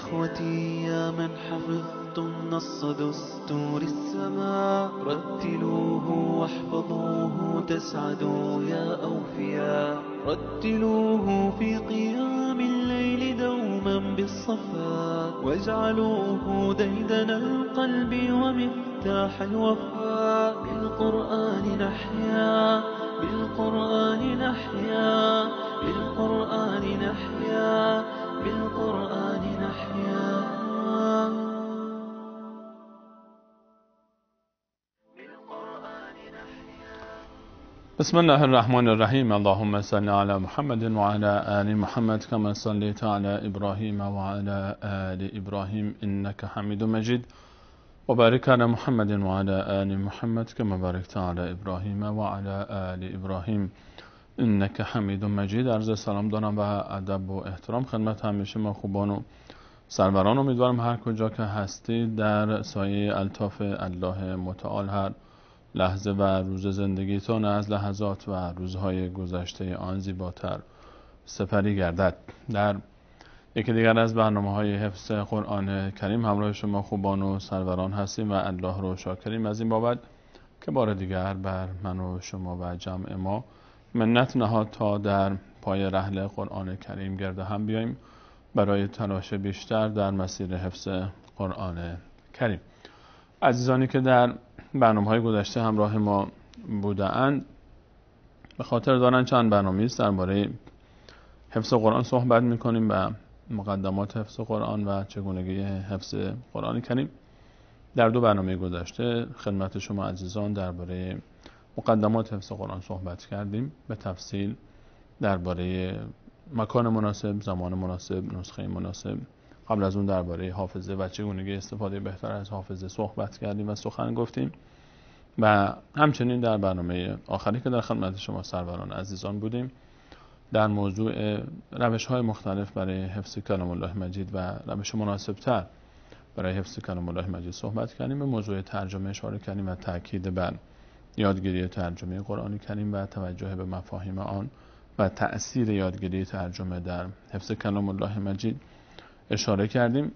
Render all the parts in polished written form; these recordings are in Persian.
إخوتي يا من حفظتم نص دستور السماء، رتلوه واحفظوه تسعدوا يا أوفياء، رتلوه في قيام الليل دوما بالصفاء، واجعلوه ديدن القلب ومفتاح الوفاء. بالقرآن نحيا، بالقرآن نحيا، بالقرآن نحيا، بالقرآن نحيا. بسم الله الرحمن الرحیم. اللهم صل علی محمد وعلى آل محمد كما صليت على ابراهیم وعلى آل ابراهیم انك حمید مجید و بارک علی محمد وعلى آل محمد كما باركت على ابراهیم وعلى آل ابراهیم انك حمید مجید. عرض سلام دارم و ادب و احترام خدمت همیشه ما خوبان و سروران. امیدوارم هر کجا که هستید در سایه الطاف الله متعال هر لحظه و روز زندگیتون از لحظات و روزهای گذشته آن زیباتر سپری گردد. در یکی دیگر از برنامه‌های حفظ قرآن کریم همراه شما خوبان و سروران هستیم و الله رو شاکریم از این بابت که بار دیگر بر من و شما و جمع ما منت نهاد تا در پای رحل قرآن کریم گرد هم بیاییم برای تلاش بیشتر در مسیر حفظ قرآن کریم. عزیزانی که در برنامه‌های گذشته همراه ما بودند به خاطر دارن چند برنامه است درباره حفظ قرآن صحبت می‌کنیم و مقدمات حفظ قرآن و چگونگی حفظ قرآن کریم. در دو برنامه گذشته خدمت شما عزیزان درباره مقدمات حفظ قرآن صحبت کردیم، به تفصیل درباره مکان مناسب، زمان مناسب، نسخه مناسب. قبل از اون درباره حافظه و چگونگی استفاده بهتر از حافظه صحبت کردیم و سخن گفتیم و همچنین در برنامه آخری که در خدمت شما سروران عزیزان بودیم در موضوع روش‌های مختلف برای حفظ کلام الله مجید و روش مناسب‌تر برای حفظ کلام الله مجید صحبت کردیم. به موضوع ترجمه اشاره کردیم و تاکید بر یادگیری ترجمه قرآن کریم و توجه به مفاهیم آن و تأثیر یادگیری ترجمه در حفظ کلام الله مجید اشاره کردیم.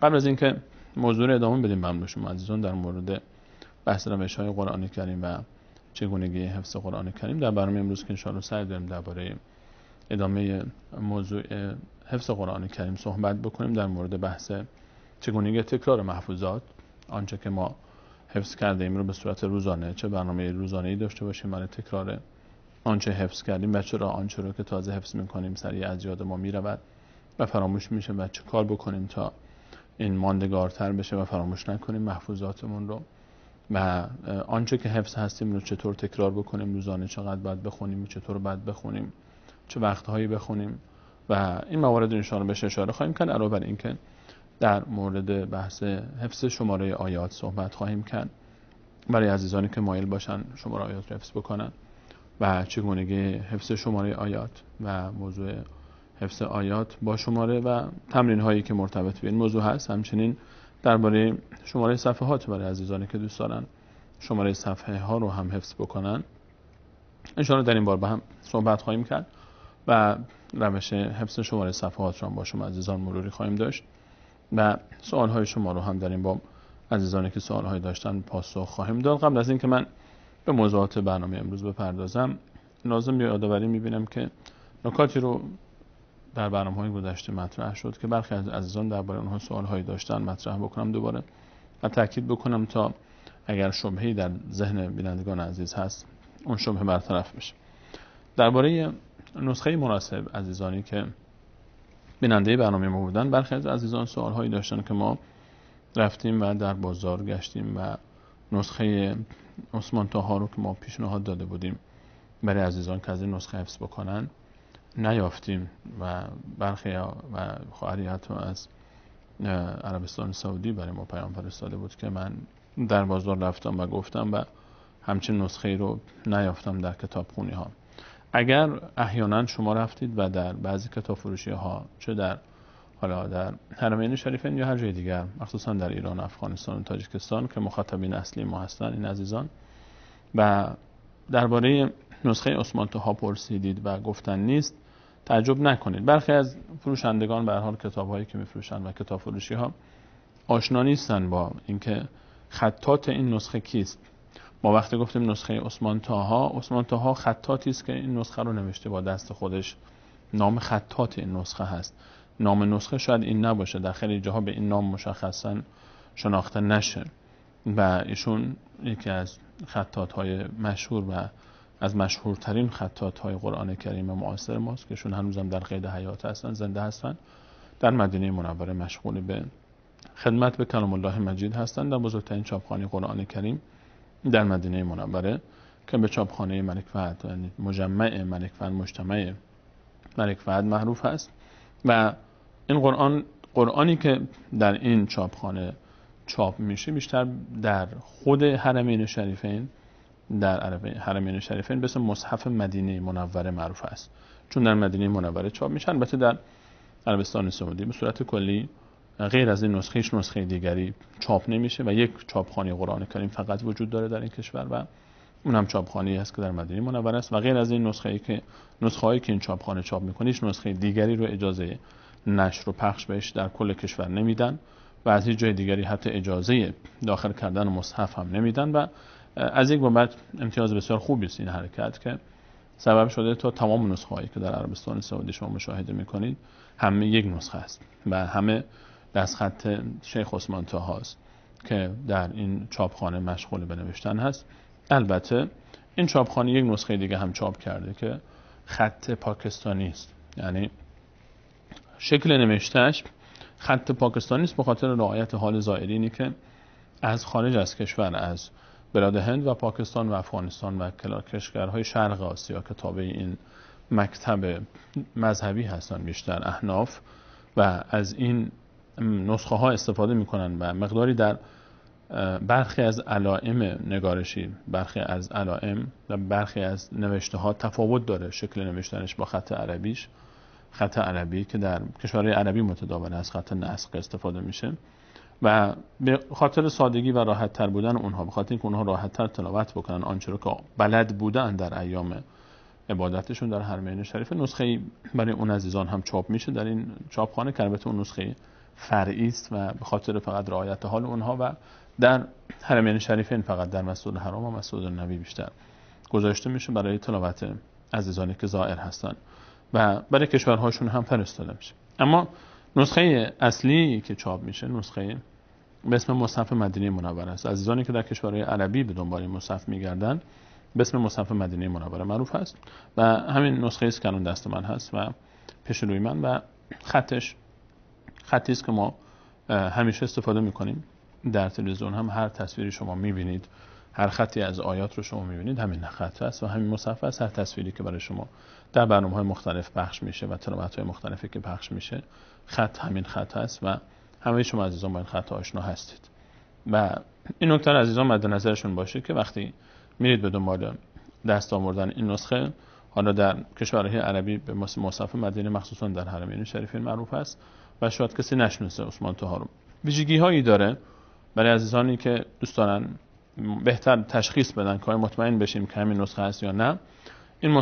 قبل از اینکه موضوع رو ادامه بدیم برای شما عزیزان در مورد بحث روش‌های قرآن کریم و چگونگی حفظ قرآن کریم در برنامه امروز که ان شاء الله سعی داریم درباره ادامه موضوع حفظ قرآن کریم صحبت بکنیم در مورد بحث چگونگی تکرار محفوظات، آنچه که ما حفظ کرده ایم رو به صورت روزانه چه برنامه روزانه‌ای داشته باشیم برای تکرار آنچه حفظ کردیم و چرا آنچه رو که تازه حفظ می‌کنیم سریع از یاد ما میرود و فراموش میشه و چه کار بکنیم تا این ماندگارتر بشه و فراموش نکنیم محفوظاتمون رو و آنچه که حفظ هستیم رو چطور تکرار بکنیم روزانه، چقدر باید بخونیم، چطور باید بخونیم، چه وقتهایی بخونیم و این موارد ان شاء الله بهش اشاره خواهیم کرد. علاوه بر این که در مورد بحث حفظ شماره آیات صحبت خواهیم کرد برای عزیزانی که مایل باشن شماره آیات رو حفظ بکنن و چگونگی حفظ شماره آیات و موضوع حفظ آیات با شماره و تمرین هایی که مرتبط به این موضوع هست. همچنین درباره شماره صفحات برای عزیزانی که دوست دارن شماره صفحه ها رو هم حفظ بکنن ان شاء الله در این بار با هم صحبت خواهیم کرد و روش حفظ شماره صفحات رو هم با شما عزیزان مروری خواهیم داشت و سوال های شما رو هم در این باب عزیزانی که سوال های داشتن پاسخ خواهیم داد. قبل از اینکه من به موضوعات برنامه امروز بپردازم لازم یادآوری می‌بینم که نکاتی رو در برنامه‌های گذشته مطرح شد که برخی از عزیزان درباره اونها سوال‌هایی داشتن مطرح بکنم دوباره و تاکید بکنم تا اگر شبهه‌ای در ذهن بینندگان عزیز هست اون شبهه برطرف بشه. درباره نسخه مناسب عزیزانی که بیننده برنامه ما بودن برخی از عزیزان سوال‌هایی داشتن که ما رفتیم و در بازار گشتیم و نسخه عثمان طاها رو که ما پیشنهاد داده بودیم برای عزیزان که از این نسخه حفظ بکنن نیافتیم و برخی و خواهری حتی از عربستان سعودی برای ما پیام فرستاده بود که من در بازار رفتم و گفتم و همچین نسخه رو نیافتم در کتابخونی ها. اگر احیانا شما رفتید و در بعضی کتاب فروشی ها چه در حالا در حرمین شریفین یا هر جای دیگر مخصوصا در ایران، افغانستان و تاجیکستان که مخاطبین اصلی ما هستن این عزیزان و درباره نسخه عثمان طاها پرسیدید و گفتن نیست، تعجب نکنید. برخی از فروشندگان به هر حال کتاب‌هایی که می‌فروشن و کتاب فروشی‌ها آشنا نیستن با اینکه خطاط این نسخه کیست. ما وقتی گفتیم نسخه عثمان طاها خطاطی است که این نسخه رو نوشته با دست خودش. نام خطاط این نسخه هست. نام نسخه شاید این نباشه، در خیلی جاها به این نام مشخصاً شناخته نشه و ایشون یکی از خطاط‌های مشهور و از مشهورترین خطاط‌های قرآن کریم معاصر ماست که ایشون هنوزم در قید حیات هستن، زنده هستن، در مدینه منوره مشغول به خدمت به کلام الله مجید هستند در بزرگترین چاپخانه قرآن کریم در مدینه منوره که به چاپخانه ملک فهد، یعنی مجمع ملک فهد، مجتمع ملک فهد معروف است. و این قرآنی که در این چاپخانه چاپ میشه بیشتر در خود حرمین شریفین، در حرمین شریفین به اسم مصحف مدینه منوره معروف است، چون در مدینه منوره چاپ میشن. البته در عربستان سعودی به صورت کلی غیر از این نسخه هیچ نسخه دیگری چاپ نمیشه و یک چاپخانه قرآن کریم فقط وجود داره در این کشور و اون هم چاپخانه‌ای است که در مدینه منوره است و غیر از این نسخه‌ای که نسخه‌هایی که این چاپخانه چاپ می‌کنه هیچ نسخه دیگری رو اجازه نشر و پخش بهش در کل کشور نمیدن و از هیچ جای دیگری حتی اجازه داخل کردن مصحف هم نمیدن و از یک بابت امتیاز بسیار خوبی است این حرکت که سبب شده تا تمام نسخه‌هایی که در عربستان سعودی شما مشاهده می‌کنید همه یک نسخه است و همه دستخط شیخ عثمان طاها است که در این چاپخانه مشغول به نوشتن هست. البته این چاپخانه یک نسخه دیگه هم چاپ کرده که خط پاکستانی است، یعنی شکل نوشتهش خط پاکستانی است به خاطر رعایت حال زائرینی که از خارج از کشور، از بلاد هند و پاکستان و افغانستان و کشورهای شرق آسیا که تابع این مکتب مذهبی هستند بیشتر احناف و از این نسخه ها استفاده میکنن و مقداری در برخی از علائم نگارشی، برخی از علائم و برخی از نوشته ها تفاوت داره شکل نوشتنش با خط عربیش، خط عربی که در کشورهای عربی متداول است، خط نسق استفاده میشه و به خاطر سادگی و راحت تر بودن اونها، به خاطر اینکه اونها راحت تر تلاوت بکنن آنچه رو که بلد بودن در ایام عبادتشون در حرمین شریف، نسخه برای اون عزیزان هم چاپ میشه در این چاپخانه که البته اون نسخه فرعی است و به خاطر فقط رعایت حال اونها و در حرمین شریفین فقط در مسجد الحرام و مسجد النبی بیشتر گذاشته میشه برای تلاوت عزیزانی که زائر هستن و برای کشورهاشون هم فرستاده میشه. اما نسخه اصلی که چاپ میشه نسخه به اسم مصحف مدینه منوره است. عزیزانی که در کشورهای عربی به دنبال مصحف میگردن به اسم مصحف مدینه منوره معروف است و همین نسخه است که الان دست من هست و پیش روی من و خطش خطی است که ما همیشه استفاده میکنیم. در تلویزیون هم هر تصویری شما میبینید، هر خطی از آیات رو شما میبینید همین خط است و همین مصحف است. هر تصویری که برای شما در برنامه‌های مختلف پخش میشه و تلاوت‌های مختلفی که پخش میشه خط همین خط است و همه شما عزیزان با این خط آشنا هستید و این نکته عزیزان مد نظرشون باشه که وقتی میرید به دنبال دست آوردن این نسخه، حالا در کشورهای عربی به مصحف مدینه مخصوصا در حرمین شریفین معروف است و شاید کسی نشناسه عثمان طاها رو. ویژگی‌هایی داره برای عزیزانی که دوست دارن بهتر تشخیص بدن که مطمئن بشیم که همین نسخه است یا نه. این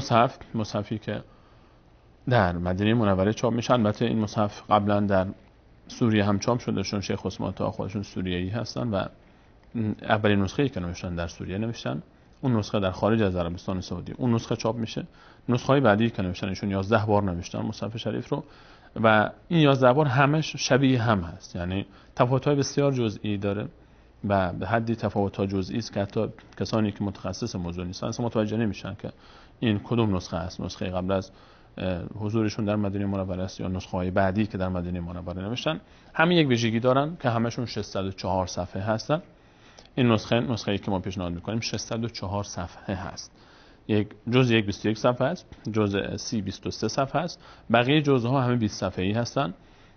مصحفی که در مدینه منوره چاپ میشه، البته این مصحف قبلا در سوریه هم چاپ شده چون شیخ عثمان طاها خودشون سوریه‌ای هستن و اولین نسخه‌ای که نوشتن در سوریه نوشتن. اون نسخه در خارج از عربستان سعودی اون نسخه چاپ میشه. نسخه‌های بعدی که نوشتن ایشون 11 بار نوشتن مصحف شریف رو و این 11 بار همش شبیه هم هست، یعنی تفاوت‌های بسیار جزئی داره و به حدی تفاوت‌ها جزئی است که حتی کسانی که متخصص موضوع نیستن اصلا متوجه نمیشن که این کدوم نسخه است، نسخه قبل از حضورشون در مدینه منوره است یا نسخه‌های بعدی که در مدینه منوره نوشتن. همین یک ویژگی دارن که همشون 604 صفحه هستن. این نسخه‌ای که ما پیشنهاد می‌کنیم 604 صفحه هست. جزء 1 21 صفحه است، جزء 30 23 صفحه است، بقیه جزءها همه 20 صفحه‌ای هستن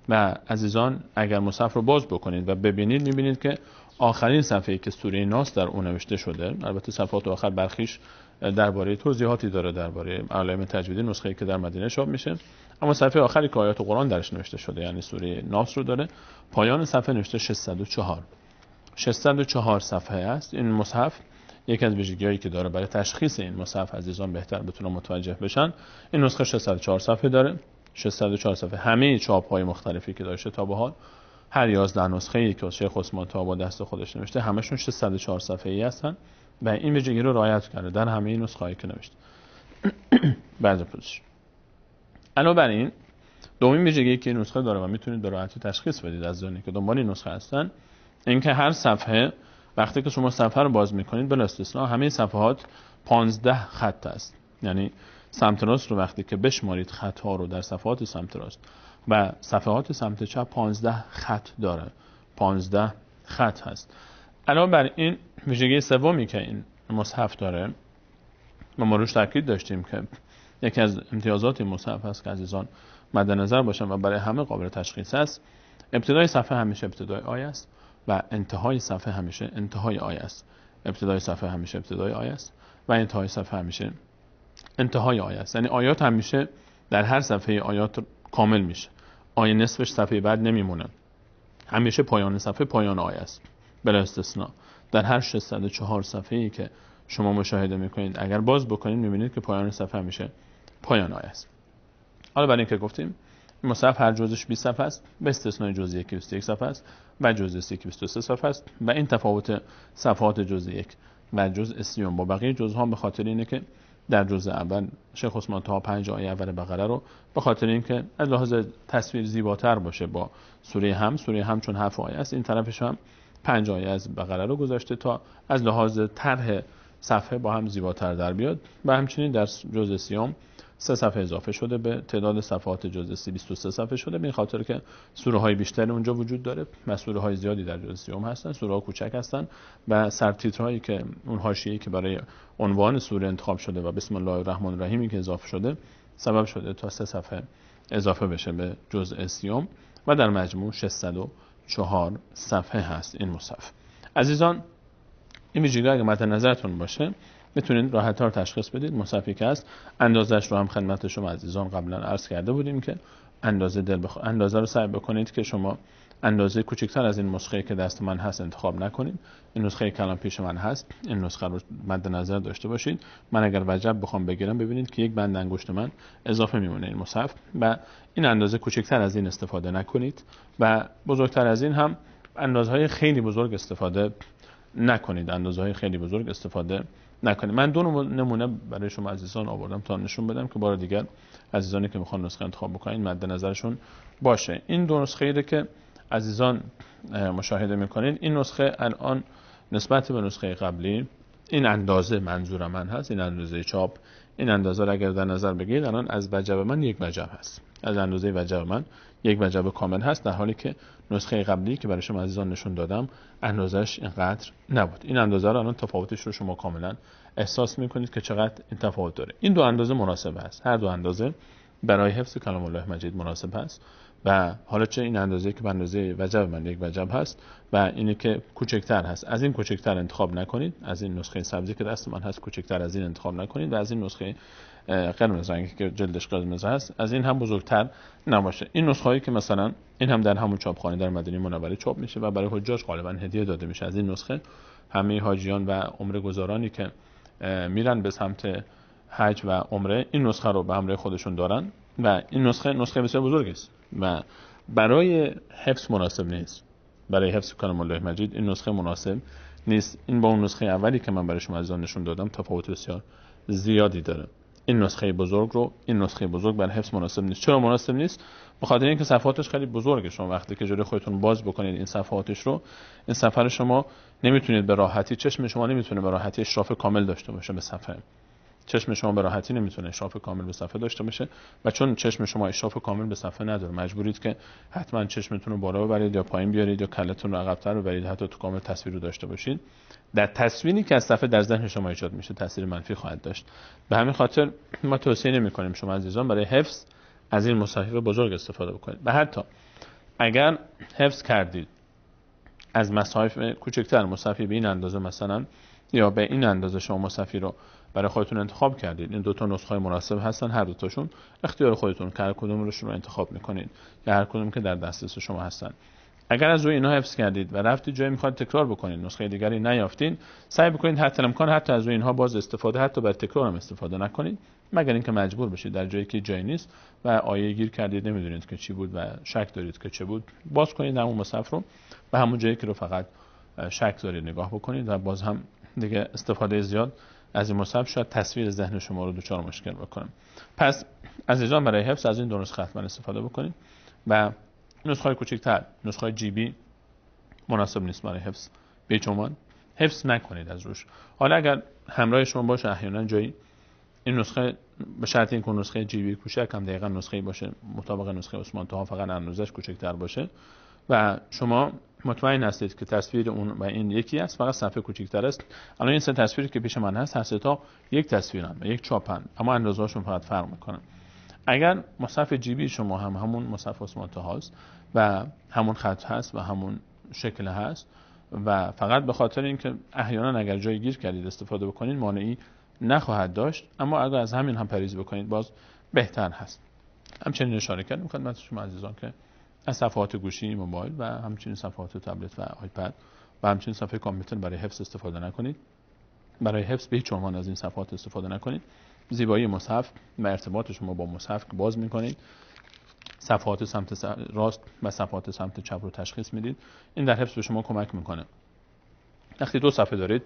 و عزیزان اگر مصحف رو باز بکنید و ببینید می‌بینید که آخرین صفحه‌ای که سوره ناس در اون نوشته شده، البته صفحات آخر برخیش درباره توضیحاتی داره درباره علائم تجویدی نسخه‌ای که در مدینه چاپ میشه، اما صفحه آخری که آیات قرآن درش نوشته شده یعنی سوره ناس رو داره. پایان صفحه نوشته 604 صفحه است. این مصحف یکی از ویژگی‌هایی که داره برای تشخیص این مصحف عزیزان بهتر بتونن متوجه بشن، این نسخه 604 صفحه داره. 604 صفحه همه چاپ‌های مختلفی که داشته تا به حال، هر 11 نسخه‌ای که شیخ عثمان طاها با دست خودش نوشته همشون 604 صفحه‌ای هستن و این ویژگی رو رعایت کرده در همه نسخه‌هایی که نوشته. بعد پوزش. علاوه بر این، دومین ویژگی که این نسخه داره و میتونید به راحتی تشخیص بدید از اونی که دنبال این نسخه هستن، اینکه هر صفحه وقتی که شما صفحه رو باز میکنید بلا استثنا همه صفحات 15 خط است. یعنی سمت راست رو وقتی که بشمارید خط‌ها رو در صفحات سمت راست و صفحات سمت چپ 15 خط داره. 15 خط هست. علاوه بر این ویژگی سومی که این مصحف داره و ما روش تاکید داشتیم که یکی از امتیازات این مصحف هست که عزیزان مد نظر باشن و برای همه قابل تشخیص است، ابتدای صفحه همیشه ابتدای آیه است و انتهای صفحه همیشه انتهای آیه است. ابتدای صفحه همیشه ابتدای آیه است و انتهای صفحه همیشه انتهای آیه است. یعنی آیات همیشه در هر صفحه آیات کامل میشه. آیه نصفش صفحه بعد نمیمونه. همیشه پایان صفحه پایان آیه است بلا استثنا. در هر 604 صفحه‌ای که شما مشاهده میکنید اگر باز بکنید میبینید که پایان صفحه همیشه پایان آیه است. حالا برای اینکه گفتیم مصحف هر جزش 20 صفحه است به استثنای جزء 1 که 21 صفحه است و جزء 3 که 23 صفحه است و این تفاوت صفحات جزء 1 و جزء 3 با بقیه جزءها به خاطر اینه که در جزء اول شیخ عثمان طاها 5 آیه اول بقره رو به خاطر اینکه از لحاظ تصویر زیباتر باشه با سوره هم چون 7 آیه است این طرفش هم 5 آیه از بقره رو گذاشته تا از لحاظ طرح صفحه با هم زیباتر در بیاد و همچنین در جزء 3 3 صفحه اضافه شده به تعداد صفحات جزء 3 23 صفحه شده به این خاطر که سوره های بیشتری اونجا وجود داره و سوره های زیادی در جزء 3 هستن. سوره ها کوچک هستن و سرتیترهایی که اون حاشیه‌ای که برای عنوان سوره انتخاب شده و بسم الله الرحمن الرحیمی که اضافه شده سبب شده تا 3 صفحه اضافه بشه به جزء 3 و در مجموع 604 صفحه هست این مصحف. عزیزان این ویژگی اگه مد نظرتون باشه میتونید راحت‌تر تشخیص بدید مصحفی که هست. اندازه‌اش رو هم خدمت شما عزیزان قبلا عرض کرده بودیم که اندازه رو سعی بکنید که شما اندازه کوچکتر از این نسخه که دست من هست انتخاب نکنید. این نسخه که الان پیش من هست این نسخه رو مد نظر داشته باشید. من اگر وجب بخوام بگیرم ببینید که یک بند انگشت من اضافه میمونه این مصحف و این اندازه کوچکتر از این استفاده نکنید و بزرگتر از این هم اندازه‌های خیلی بزرگ استفاده نکنید. اندازه‌های خیلی بزرگ استفاده نکنید. من 2 نمونه برای شما عزیزان آوردم تا نشون بدم که بار دیگر عزیزانی که میخوان نسخه انتخاب بکنید مد نظرشون باشه. این 2 نسخه‌ای رو که عزیزان مشاهده میکنید این نسخه الان نسبت به نسخه قبلی این اندازه منظور من هست، این اندازه چاپ، این اندازه رو اگر در نظر بگیرید الان از وجب من 1 وجب هست. از اندازه وجب من 1 وجب کامل هست در حالی که نسخه قبلی که برای شما عزیزان نشون دادم اندازش اینقدر نبود. این اندازه رو الان تفاوتش رو شما کاملا احساس میکنید که چقدر این تفاوت داره. این 2 اندازه مناسب است. هر 2 اندازه برای حفظ کلام الله مجید مناسب است و حالا چه این اندازه که به اندازه وجب من 1 وجب هست و اینی که کوچکتر هست از این کوچکتر انتخاب نکنید. از این نسخه سبزی که دست من هست کوچکتر از این انتخاب نکنید و از این نسخه قرمز رنگی که جلدش قرمز هست از این هم بزرگتر نباشه. این نسخه هایی که مثلا این هم در همون چاپخانه در مدینه منوره چاپ میشه و برای حجاج غالبا هدیه داده میشه. از این نسخه همه حاجیان و عمره گذارانی که میرن به سمت حج و عمره این نسخه رو به همراه خودشون دارن و این نسخه بسیار بزرگ است و برای حفظ مناسب نیست. برای حفظ کلام الله مجید این نسخه مناسب نیست. این با اون نسخه اولی که من برای شما عزیزان نشون دادم تفاوت بسیار زیادی داره. این نسخه بزرگ برای حفظ مناسب نیست. چرا مناسب نیست؟ به خاطر اینکه صفحاتش خیلی بزرگه. شما وقتی که جلوی خودتون باز بکنید این صفحاتش رو این صفحه رو شما نمیتونید به راحتی چشم شما نمیتونه به راحتی اشراف کامل داشته باشه به صفحه. چشم شما به راحتی نمیتونه اشراف کامل به صفحه داشته باشه و چون چشم شما اشراف کامل به صفحه نداره مجبورید که حتما چشمتون رو بالا ببرید یا پایین بیارید یا کلتون رو عقب‌تر ببرید حتی تو کامل تصویر رو داشته باشید. در تصویری که از صفحه در ذهن شما ایجاد میشه تاثیر منفی خواهد داشت. به همین خاطر ما توصیه نمی‌کنیم شما عزیزان برای حفظ از این مصاحف بزرگ استفاده بکنید. و حتی اگر حفظ کردید از مصاحف کوچکتر مصاحفی به این اندازه مثلا یا به این اندازه شما مصاحفی رو برای خودتون انتخاب کردید این 2 نسخه مناسب هستن هر 2 تاشون اختیار خودتون که هر کدوم رو انتخاب میکنید یا هر کدوم که در دسترس شما هستن اگر از روی اینها حفظ کردید و رفتید جایی میخواید تکرار بکنید، نسخه دیگری نیافتین، سعی بکنید حتی الامکان حتی از روی اینها باز استفاده، حتی بر تکرار هم استفاده نکنید، مگر اینکه مجبور بشید در جایی که جایی نیست و آیه گیر کردید نمیدونید که چی بود و شک دارید که چه بود، باز کنید همون مصحف رو و همون جایی که رو فقط شک دارید نگاه بکنید و باز هم دیگه استفاده زیاد از این مصحف شاید تصویر ذهن شما رو دچار مشکل بکنه. پس عزیزان برای حفظ از این دو نسخه حتما استفاده بکنید و نسخه کوچکتر، نسخه جی بی مناسب نیست برای حفظ. بیچمان حفظ نکنید از روش. حالا اگر همراه شما باشه احیانا جایی این نسخه به شرط اینکه نسخه جی بی کوچک هم دقیقاً نسخه‌ای باشه مطابق نسخه عثمان طه فقط اندازش کوچکتر باشه و شما مطمئن هستید که تصویر اون و این یکی است، فقط صفحه کوچکتر است. الان این سه تصویری که پیش من هست هر سه تا یک تصویرن و یک چاپن، اما اندازه‌هاشون فقط فرق میکنه. اگر مصحف جی بی شما هم همون مصحف عثمان طه است و همون خط هست و همون شکل هست و فقط به خاطر اینکه احیانا اگر جای گیر کردید استفاده بکنید مانعی نخواهد داشت، اما اگر از همین هم پریز بکنید باز بهتر هست. همچنین اشاره کردم خدمت شما عزیزان که از صفحات گوشی موبایل و همچنین صفحات تبلت و آیپد و همچنین صفحه کامپیوتر برای حفظ استفاده نکنید. برای حفظ به هیچ عنوان از این صفحات استفاده نکنید. زیبایی مصحف و ارتباط شما با مصحف که باز می‌کنید، صفحات سمت راست و صفحات سمت چپ رو تشخیص میدید، این در حفظ به شما کمک میکنه. وقتی دو صفحه دارید،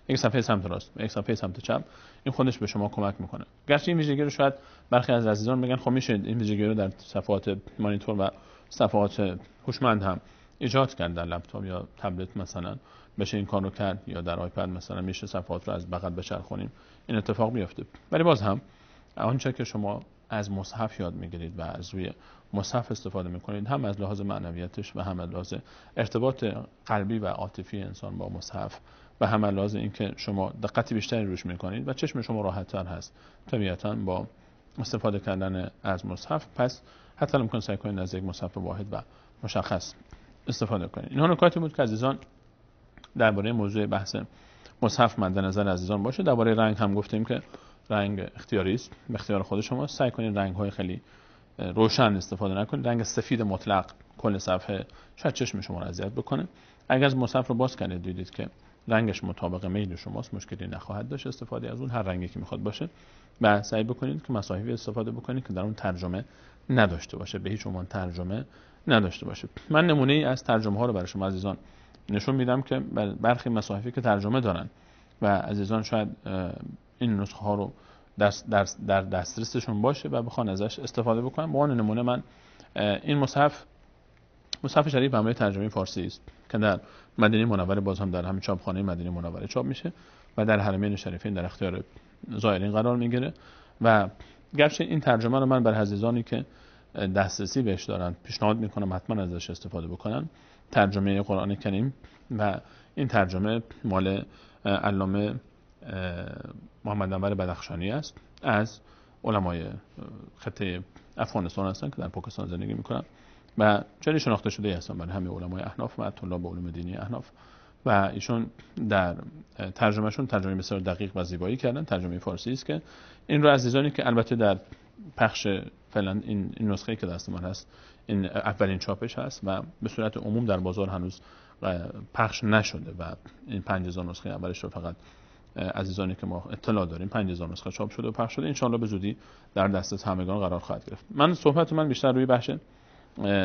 یک صفحه سمت راست و یک صفحه سمت چپ، این خودش به شما کمک میکنه. گرچه این ویژگی رو شاید برخی از عزیزان بگن خب میشه این ویژگی رو در صفحات مانیتور و صفحات هوشمند هم ایجاد کرد، در لپتاپ یا تبلت مثلا بشه این کارو کرد، یا در آیپد مثلا میشه صفحات رو از بغل بچرخونیم این اتفاق بیفته. ولی باز هم آنچه که شما از مصحف یاد میگیرید و از روی مصحف استفاده میکنید، هم از لحاظ معنویتش و هم از لحاظ ارتباط قلبی و عاطفی انسان با مصحف و هم از لحاظ اینکه شما دقت بیشتری روش میکنید و چشم شما راحت‌تر هست طبیعتاً با استفاده کردن از مصحف. پس حتی امکان سعی کنید از یک مصحف واحد و مشخص استفاده کنید. اینها نکاتی بود که عزیزان درباره موضوع بحث مصحف مد نظر عزیزان باشه. درباره رنگ هم گفتیم که رنگ اختیاری است، به اختیار خود شما. سعی کنید رنگ‌های خیلی روشن استفاده نکنید. رنگ سفید مطلق کل صفحه شاید چشم شما را اذیت بکنه. اگر از مصحف رو باز کنید دیدید که رنگش مطابق میل شماست، مشکلی نخواهد داشت استفاده از اون، هر رنگی که میخواد باشه. و سعی بکنید که مصاحفی استفاده بکنید که در اون ترجمه نداشته باشه، به هیچ عنوان ترجمه نداشته باشه. من نمونه ای از ترجمه ها رو برای شما عزیزان نشون میدم که برخی مصاحفی که ترجمه دارن و عزیزان شاید این نسخه ها رو در دسترسشون باشه و بخوان ازش استفاده بکنن. به عنوان نمونه من این مصحف شریف همراه ترجمه فارسی است که در مدینه منوره باز هم در همین چاپخانه مدینه منوره چاپ میشه و در حرمین شریفین در اختیار زائرین قرار میگیره. و گرچه این ترجمه رو من بر عزیزانی که دسترسی بهش دارن پیشنهاد میکنم حتما ازش استفاده بکنن، ترجمه قرآن کریم و این ترجمه مال علامه محمد انور بدخشانی است، از علمای خطه افغانستان هستن که در پاکستان زندگی میکنن و جایی شناخته شده هستن برای همه علمای احناف و طلاب علوم دینی احناف و ایشون در ترجمهشون ترجمه بسیار دقیق و زیبایی کردن. ترجمه فارسی است که این رو عزیزانی که البته در پخش فعلا این نسخه‌ای که دست من هست این اولین چاپش هست و به صورت عموم در بازار هنوز پخش نشده و این 5000 نسخه اولش رو فقط عزیزانی که ما اطلاع داریم 5000 نسخه چاپ شده و پخش شده، ان شاء الله به زودی در دسترس همگان قرار خواهد گرفت. صحبت من بیشتر روی بخش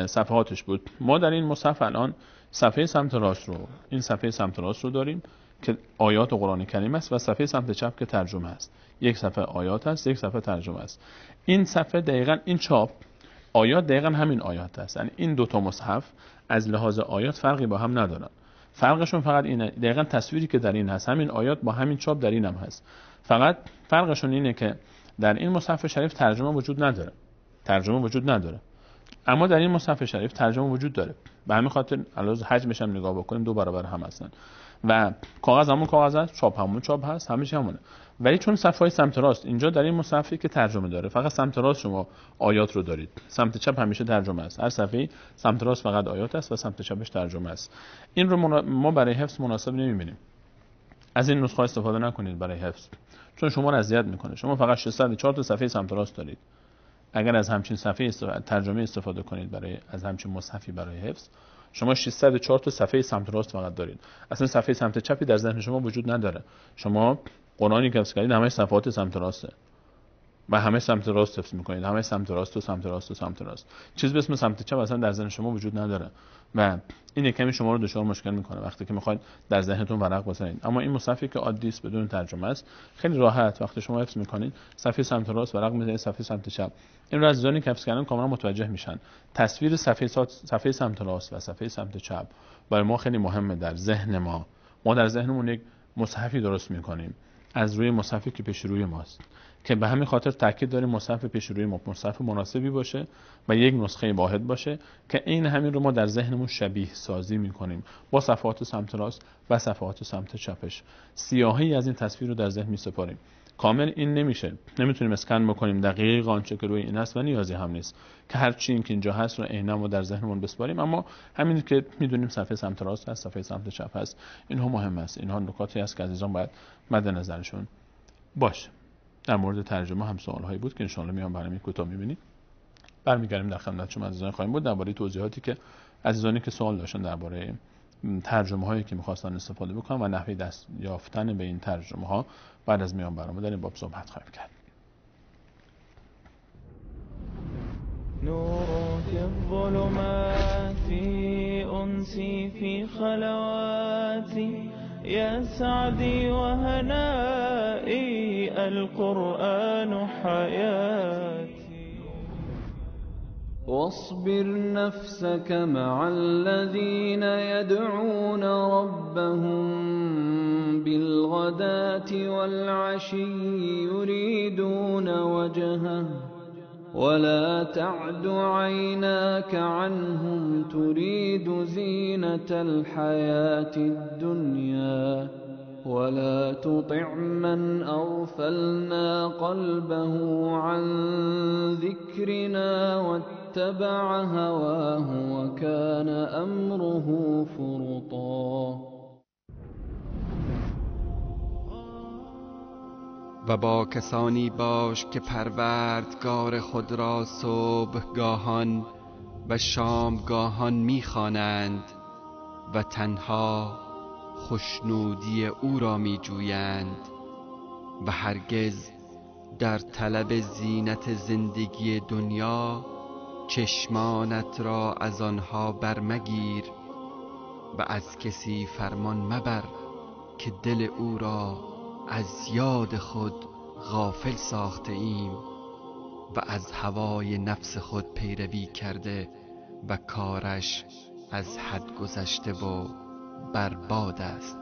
صفحاتش بود. ما در این مصحف الان صفحه سمت راست رو، این صفحه سمت راست رو داریم که آیات قرآن کریم است و صفحه سمت چپ که ترجمه است. یک صفحه آیات است، یک صفحه ترجمه است. این صفحه دقیقاً این چاپ آیات دقیقاً همین آیات است. یعنی این دو تا مصحف از لحاظ آیات فرقی با هم ندارن. فرقشون فقط اینه، دقیقاً تصویری که در این هست همین آیات با همین چاپ در این هم هست. فقط فرقشون اینه که در این مصحف شریف ترجمه وجود نداره. اما در این مصحف شریف ترجمه وجود داره. به همین خاطر علاوه حجمش هم نگاه بکنیم دو برابر هم هستن و کاغذ همون کاغذ است، چاپ همون چاپ هست، همه چی همونه. ولی چون صفحه سمت راست اینجا در این مصحفی که ترجمه داره فقط سمت راست شما آیات رو دارید، سمت چپ همیشه ترجمه است. هر صفحه سمت راست فقط آیات است و سمت چپش ترجمه است. این رو ما برای حفظ مناسب نمی‌بینیم. از این نسخه استفاده نکنید برای حفظ، چون شما رو اذیت میکنه. شما فقط 604 تا صفحه سمت راست دارید. اگر از همچین صفحه ترجمه استفاده کنید از همچین مصحفی برای حفظ، شما 604 تا صفحه سمت راست فقط دارید، اصلا صفحه سمت چپی در ذهن شما وجود نداره. شما قرآنی که حفظ کردید همه صفحات سمت راسته و همه سمت راست حفظ میکنید، همه سمت راست و سمت راست و سمت راست. چیز به اسم سمت چپ اصلا در ذهن شما وجود نداره و این کمی شما رو دچار مشکل میکنه وقتی که میخواید در ذهنتون ورق بزنید. اما این مصحفی که عادی است بدون ترجمه است، خیلی راحت وقتی شما حفظ میکنید صفحه سمت راست ورق میزنید، صفحه سمت چپ. این رو عزیزانی که حفظ کردن کاملا متوجه میشن. تصویر صفحه سمت راست و صفحه سمت چپ برای ما خیلی مهمه در ذهن ما. ما در ذهنمون یک مصحفی درست میکنیم از روی مصحفی که پیش روی ماست، که به همین خاطر تاکید داریم مصحف پیش روی ما مصحف مناسبی باشه و یک نسخه واحد باشه که این همین رو ما در ذهنمون شبیه سازی میکنیم با صفحات سمت راست و صفحات سمت چپش. سیاهی از این تصویر رو در ذهن میسپاریم. کامل این نمیشه، نمیتونیم اسکن بکنیم دقیق آنچه که روی این هست و نیازی هم نیست که هر چی که اینجا هست رو عیناً ما در ذهنمون بسپاریم. اما همین که میدونیم صفحه سمت راست هست، صفحه سمت چپ هست، اینها مهم است. اینها نکاتی است که عزیزان باید مد نظرشون باشه. در مورد ترجمه هم سوالهایی بود که ان شاءالله میام برنامه کوتاه میبینید. برمیگردیم در خدمت شما عزیزان خواهیم بود درباره توضیحاتی که عزیزانی که سوال داشتن درباره ترجمه هایی که می‌خواستن استفاده بکنن و نحوه دست یافتن به این ترجمه ها بعد از میان برنامه در این باب صحبت خواهیم کرد. نور في الظلمات أنسي في خلواتي يا سعدي وهنائي القرآن حياتي. واصبر نفسك مع الذين يدعون ربهم بالغداة والعشي يريدون وجهه ولا تعد عيناك عنهم تريد زينة الحياة الدنيا ولا تطع من أغفلنا قلبه عن ذكرنا واتبع هواه وكان أمره فرطا. و با کسانی باش که پروردگار خود را صبحگاهان و شامگاهان می‌خوانند و تنها خوشنودی او را می‌جویند و هرگز در طلب زینت زندگی دنیا چشمانت را از آنها برمگیر و از کسی فرمان مبر که دل او را از یاد خود غافل ساخته ایم و از هوای نفس خود پیروی کرده و کارش از حد گذشته و برباد است.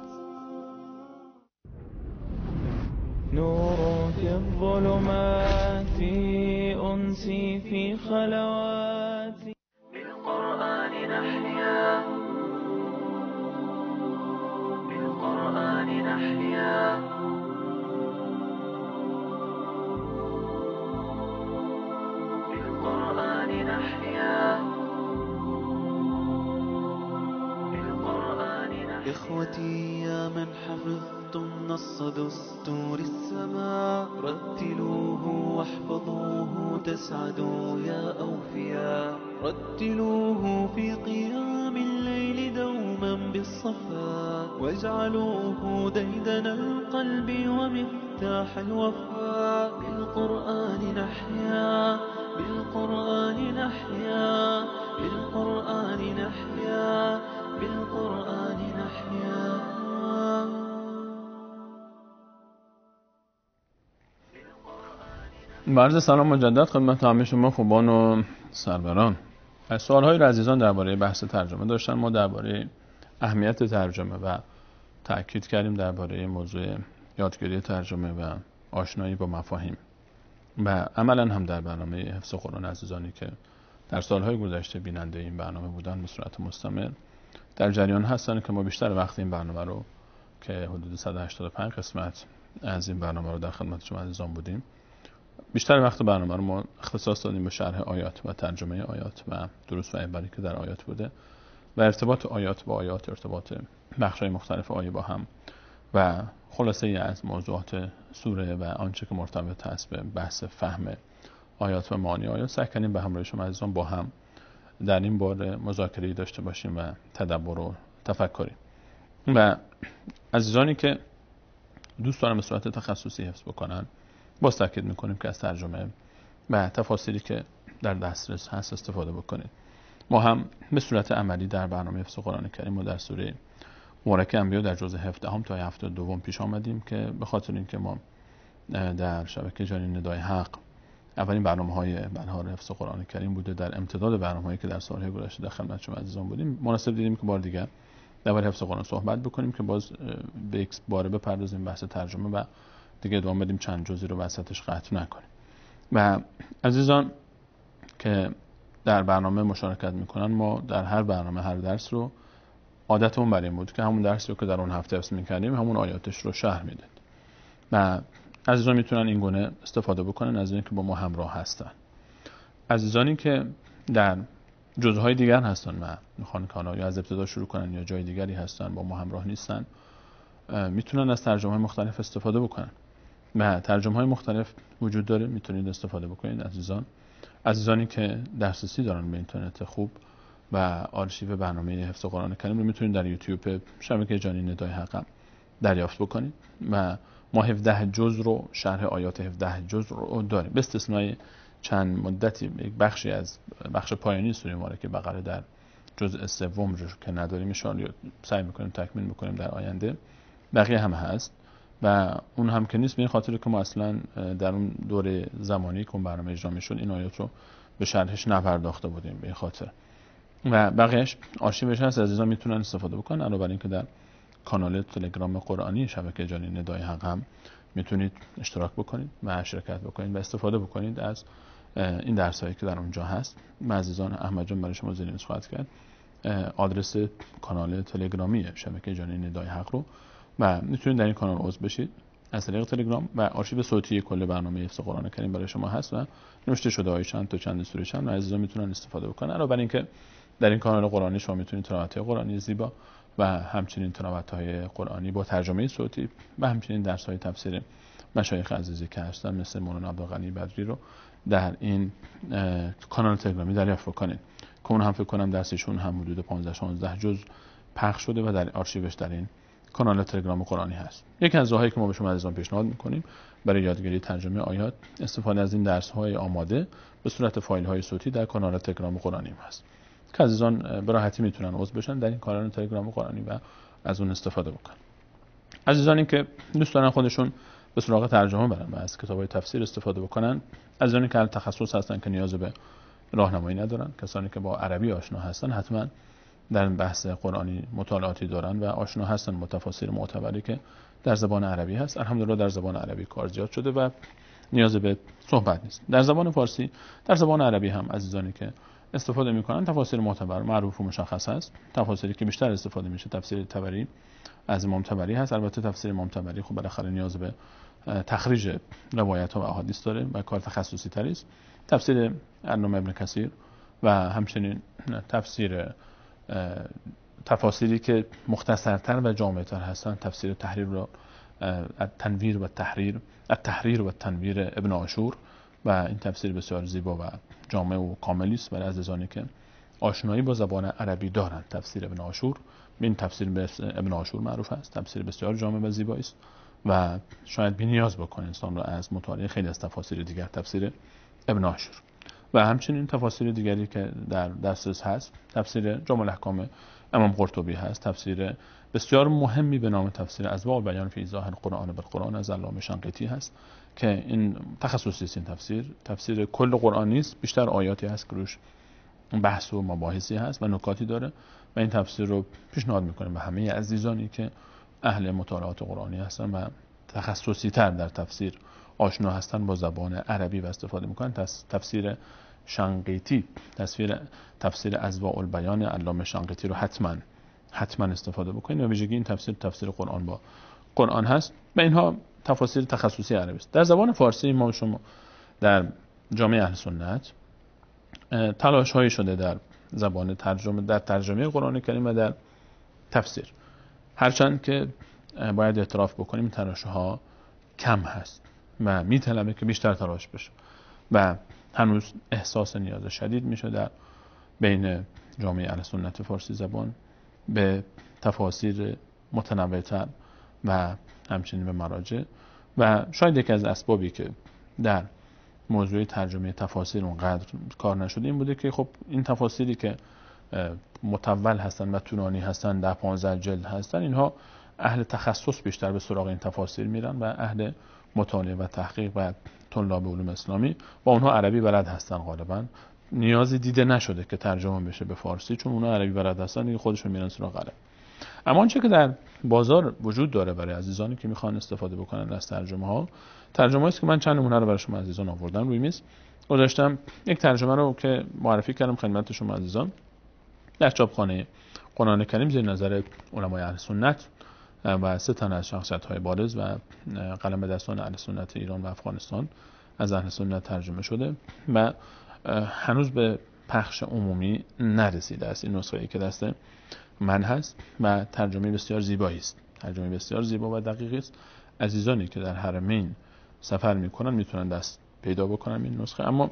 نور في الظلمات أنسي في خلواتي بالقرآن نحيا بالقرآن نحيا بالقرآن نحيا بالقرآن نحيا. إخوتي يا من حفظتم نص دستور السماء رتلوه واحفظوه تسعدوا يا أوفياء. رتلوه في قيام الليل دوما بالصفاء واجعلوه ديدن القلب ومفتاح الوفاء. بالقرآن نحيا بالقرآن نحيا بالقرآن نحيا بالقرآن نحيا. عرض سلام مجدد خدمت همه شما خوبان و سروران. سوال‌های را عزیزان درباره بحث ترجمه داشتن. ما درباره اهمیت ترجمه و تأکید کردیم درباره موضوع یادگیری ترجمه و آشنایی با مفاهیم و عملاً هم در برنامه حفظ قرآن عزیزانی که در سالهای گذشته بیننده این برنامه بودن به صورت مستمر در جریان هستن که ما بیشتر وقت این برنامه رو که حدود 185 قسمت از این برنامه رو در خدمت شما عزیزان بودیم، بیشتر وقت برنامه رو ما اختصاص دادیم به شرح آیات و ترجمه آیات و دروس و عبری که در آیات بوده و ارتباط آیات با آیات، ارتباط بخش‌های مختلف آیه با هم و خلاصه از موضوعات سوره و آنچه که مرتبط است به بحث فهم آیات و معانی آیات سعی کردیم به همراه شما عزیزان با هم در این باره مذاکره‌ای داشته باشیم و تدبر و تفکری. و عزیزانی که دوست دارن به صورت تخصصی حفظ بکنن، باز تاکید میکنیم که از ترجمه و تفاسیری که در دسترس هست استفاده بکنید. ما هم به صورت عملی در برنامه حفظ قرآن کریم و در سوره مبارکه انبیا در جزء 17 تا 72 پیش آمدیم که به خاطر اینکه ما در شبکه جانین ندای حق اولین برنامه‌های بهار حفظ قرآن کریم بوده، در امتداد برنامه‌هایی که در سال‌های گذشته در خدمت شما عزیزان بودیم، مناسب دیدیم که بار دیگر درباره حفظ قرآن صحبت بکنیم که باز به یک باره بپردازیم بحث ترجمه و دیگه ادامه بدیم، چند جزئی رو وسطش قطع نکنیم. و عزیزان که در برنامه مشارکت میکنن، ما در هر برنامه هر درس رو عادتمون برای این بود که همون درسی رو که در اون هفته حفظ میکردیم همون آیاتش رو شرح میداد و عزیزان میتونن این گونه استفاده بکنن از اینکه با ما همراه هستن. عزیزانی که در جزءهای دیگر هستن و میخوان کانال یا از ابتدا شروع کنن یا جای دیگری هستن با ما همراه نیستن، میتونن از ترجمه‌های مختلف استفاده بکنن و ترجمه‌های مختلف وجود داره، میتونید استفاده بکنید. عزیزانی که دسترسی دارن به اینترنت خوب و آرشیو برنامه حفظ قرآن کریم رو میتونید در یوتیوب شبکه جانین ندای حق دریافت بکنید و ما 17 جزء رو، شرح آیات 17 جزء رو داریم به استثنای چند مدتی یک بخشی از بخش پایانی سوره مبارکه بقره در جزء سوم رو که نداریم، ان شاءالله سعی می‌کنیم تکمیل بکنیم در آینده. بقیه هم هست و اون هم که نیست به این خاطر که ما اصلا در اون دوره زمانی که اون برنامه اجرا می‌شد این آیات رو به شرحش نپرداخته بودیم به این خاطر. و بقیه‌اش آرشیوش هست، عزیزان میتونن استفاده بکنن. علاوه بر اینکه در کانال تلگرام قرآنی شبکه جانین ندای حق هم میتونید اشتراک بکنید و شرکت بکنید و استفاده بکنید از این درسایی که در اونجا هست. عزیزان احمد جان برای شما زیر خواهد کرد آدرس کانال تلگرامی شبکه جانین ندای حق رو و میتونید در این کانال عضو بشید از طریق تلگرام و آرشیو صوتی کل برنامه حفظ قرآن کریم برای شما هست و نوشته شده های چند تا چند سوره چند و عزیزان میتونن استفاده بکنن. علاوه بر اینکه در این کانال قرآنی شما میتونید تلاوت‌های قرآنی زیبا و همچنین تلاوت‌های قرآنی با ترجمه صوتی و همچنین درس‌های تفسیر مشایخ عزیزی که هستن مثل مولانا عبدالغنی بدری رو در این کانال تلگرامی دریافت کنید که اون هم فکر کنم درسشون هم حدود 15-16 جزء پخش شده و در آرشیوش در این کانال تلگرام قرآنی هست. یکی از راهایی که ما به شما عزیزان پیشنهاد می‌کنیم برای یادگیری ترجمه آیات استفاده از این درس‌های آماده به صورت فایل‌های صوتی در کانال تلگرام قرآنی هست که عزیزان به راحتی میتونن عضو بشن در این کانال تلگرام قرآنی و از اون استفاده بکنن. عزیزانی که دوست دارن خودشون به سراغ ترجمه برن و از کتاب‌های تفسیر استفاده بکنن، عزیزانی که تخصص هستن که نیاز به راهنمایی ندارن، کسانی که با عربی آشنا هستن حتما در بحث قرآنی مطالعاتی دارن و آشنا هستن با تفاسیر معتبری که در زبان عربی هست. الحمدلله در زبان عربی کار زیاد شده و نیاز به صحبت نیست. در زبان فارسی، در زبان عربی هم عزیزانی که استفاده میکنن تفاسیر معتبر معروف و مشخص هست. تفاسیری که بیشتر استفاده میشه تفسیر طبری از امام طبری هست. البته تفسیر امام طبری خب بالاخره نیاز به تخریج روایت ها و احادیث داره و کار تخصصی تری است. تفسیر علامه ابن کثیر و همچنین تفاسیری که مختصرتر و جامعتر هستن، تفسیر تحریر و التنویر و التحریر و التنویر ابن عاشور و این تفسیر بسیار زیبا و جامع و کاملی است برای عزیزانی که آشنایی با زبان عربی دارند. تفسیر ابن عاشور، این تفسیر به ابن عاشور معروف است، تفسیر بسیار جامع و زیبایی است و شاید بی نیاز بکنه انسان را از مطالعه خیلی از تفاسیر دیگر تفسیر ابن عاشور و همچنین تفاسیر دیگری که در دسترس هست. تفسیر جامع الاحکام امام قرطبی هست، تفسیر بسیار مهمی به نام تفسیر اضواء البیان فی ایضاح القرآن بالقرآن از علامه شنقیطی هست که این تخصصی است. این تفسیر کل قرآن نیست، بیشتر آیاتی هست که روش بحث و مباحثی هست و نکاتی داره و این تفسیر رو پیشنهاد می‌کنیم به همه عزیزانی که اهل مطالعات قرآنی هستن و تخصصی تر در تفسیر آشنا هستن با زبان عربی و استفاده می‌کنن. تفسیر شنقیطی، تفسیر اضواء البیان علامه شنقیطی رو حتما استفاده بکنید و ویژگی این تفسیر قرآن با قرآن هست و اینها تفاسیر تخصصی عربی است. در زبان فارسی ما شما در جامعه اهل سنت تلاش هایی شده در زبان ترجمه قرآن کریم و در تفسیر، هرچند که باید اعتراف بکنیم تلاش ها کم هست و میطلبه که بیشتر تلاش بشه و هنوز احساس نیاز شدید میشه در بین جامعه اهل سنت فارسی زبان به تفاسیر متنوع‌تر و همچنین به مراجع. و شاید یکی از اسبابی که در موضوع ترجمه تفاسیر اونقدر کار نشده این بوده که خب این تفاسیری که مطول هستن و طولانی هستن 10-15 جلد هستن، اینها اهل تخصص بیشتر به سراغ این تفاسیر میرن و اهل مطالعه و تحقیق و طلاب علوم اسلامی با اونها عربی بلد هستن. غالبا نیازی دیده نشده که ترجمه بشه به فارسی، چون اونها عربی بلد هستن دیگه خودشون میرن سراغ عربی. اما آنچه که در بازار وجود داره برای عزیزانی که میخوان استفاده بکنن از ترجمه است که من چند نمونه رو برای شما عزیزان آوردم روی میز گذاشتم. یک ترجمه رو که معرفی کردم خدمت شما عزیزان در چاپخانه قرآن کریم زیر نظر علمای اهل سنت و 3 تن از شخصیت‌های بارز و قلم دستان اهل سنت ایران و افغانستان از اهل سنت ترجمه شده و هنوز به پخش عمومی نرسیده است. این نسخه‌ای که دست من هست و ترجمه بسیار زیبایی است، ترجمه بسیار زیبا و دقیقی است. عزیزانی که در حرمین سفر میکنن میتونن دست پیدا بکنن این نسخه، اما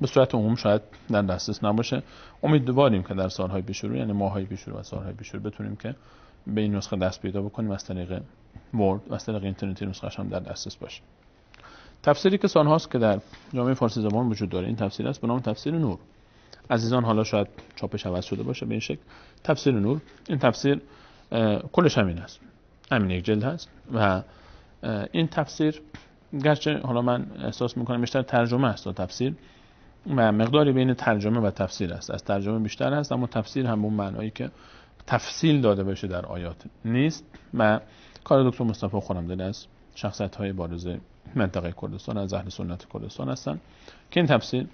به صورت عموم شاید در دسترس نباشه. امیدواریم که در سالهای پیش رو، یعنی ماه‌های پیش رو و سالهای پیش رو بتونیم که به این نسخه دست پیدا بکنیم از طریق ورد و از طریق اینترنتی نسخه‌اش هم در دسترس باشه. تفسیری که سالهاست که در جامعه فارسی زبان وجود داره این تفسیر است به نام تفسیر نور. عزیزان حالا شاید چاپش عوض شده باشه به این شکل. تفسیر نور، این تفسیر کلش همین است، همین یک جلد هست و این تفسیر گرچه حالا من احساس میکنم بیشتر ترجمه است تا تفسیر و مقداری بین ترجمه و تفسیر است، از ترجمه بیشتر است، اما تفسیر هم به اون معنایی که تفصیل داده بشه در آیات نیست و کار دکتر مصطفی خرمدل از شخصیت‌های بارز منطقه کردستان از اهل سنت کردستان هستن که این تفسیر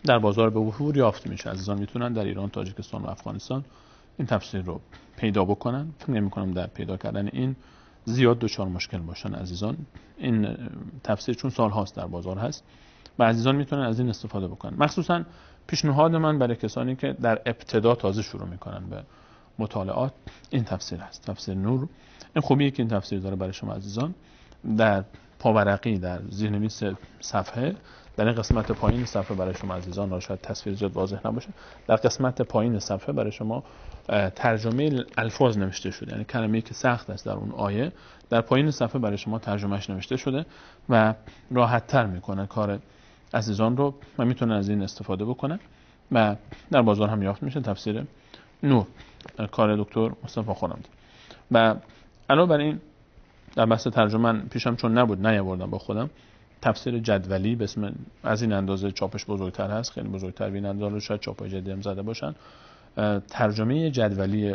در بازار به وفور یافت میشه. عزیزان میتونن در ایران، تاجیکستان و افغانستان این تفسیر رو پیدا بکنن. فکر نمی‌کنم در پیدا کردن این زیاد دچار مشکل باشن عزیزان. این تفسیر چون سال هاست در بازار هست و عزیزان میتونن از این استفاده بکنن. مخصوصا پیشنهاد من برای کسانی که در ابتدا تازه شروع میکنن به مطالعات این تفسیر است، تفسیر نور. این خوبیه که این تفسیر داره برای شما عزیزان در پاورقی در زیرنویس صفحه در این قسمت پایین صفحه برای شما عزیزان، را شاید تصویر زیاد واضح نباشه، در قسمت پایین صفحه برای شما ترجمه الفاظ نوشته شده، یعنی کلمه‌ای که سخت است در اون آیه در پایین صفحه برای شما ترجمهش نوشته شده و راحت‌تر میکنه کار عزیزان رو و میتونن از این استفاده بکنن و در بازار هم یافت میشه. تفسیر نور کار دکتر مصطفی خرمدل. و علاوه بر این در بحث ترجمه من پیشم چون نبود نیاوردم با خودم تفسیر جدولی به اسم از این اندازه، چاپش بزرگتر هست، خیلی بزرگتر بین اندازه، شاید چاپای جدی هم زده باشن. ترجمه جدولی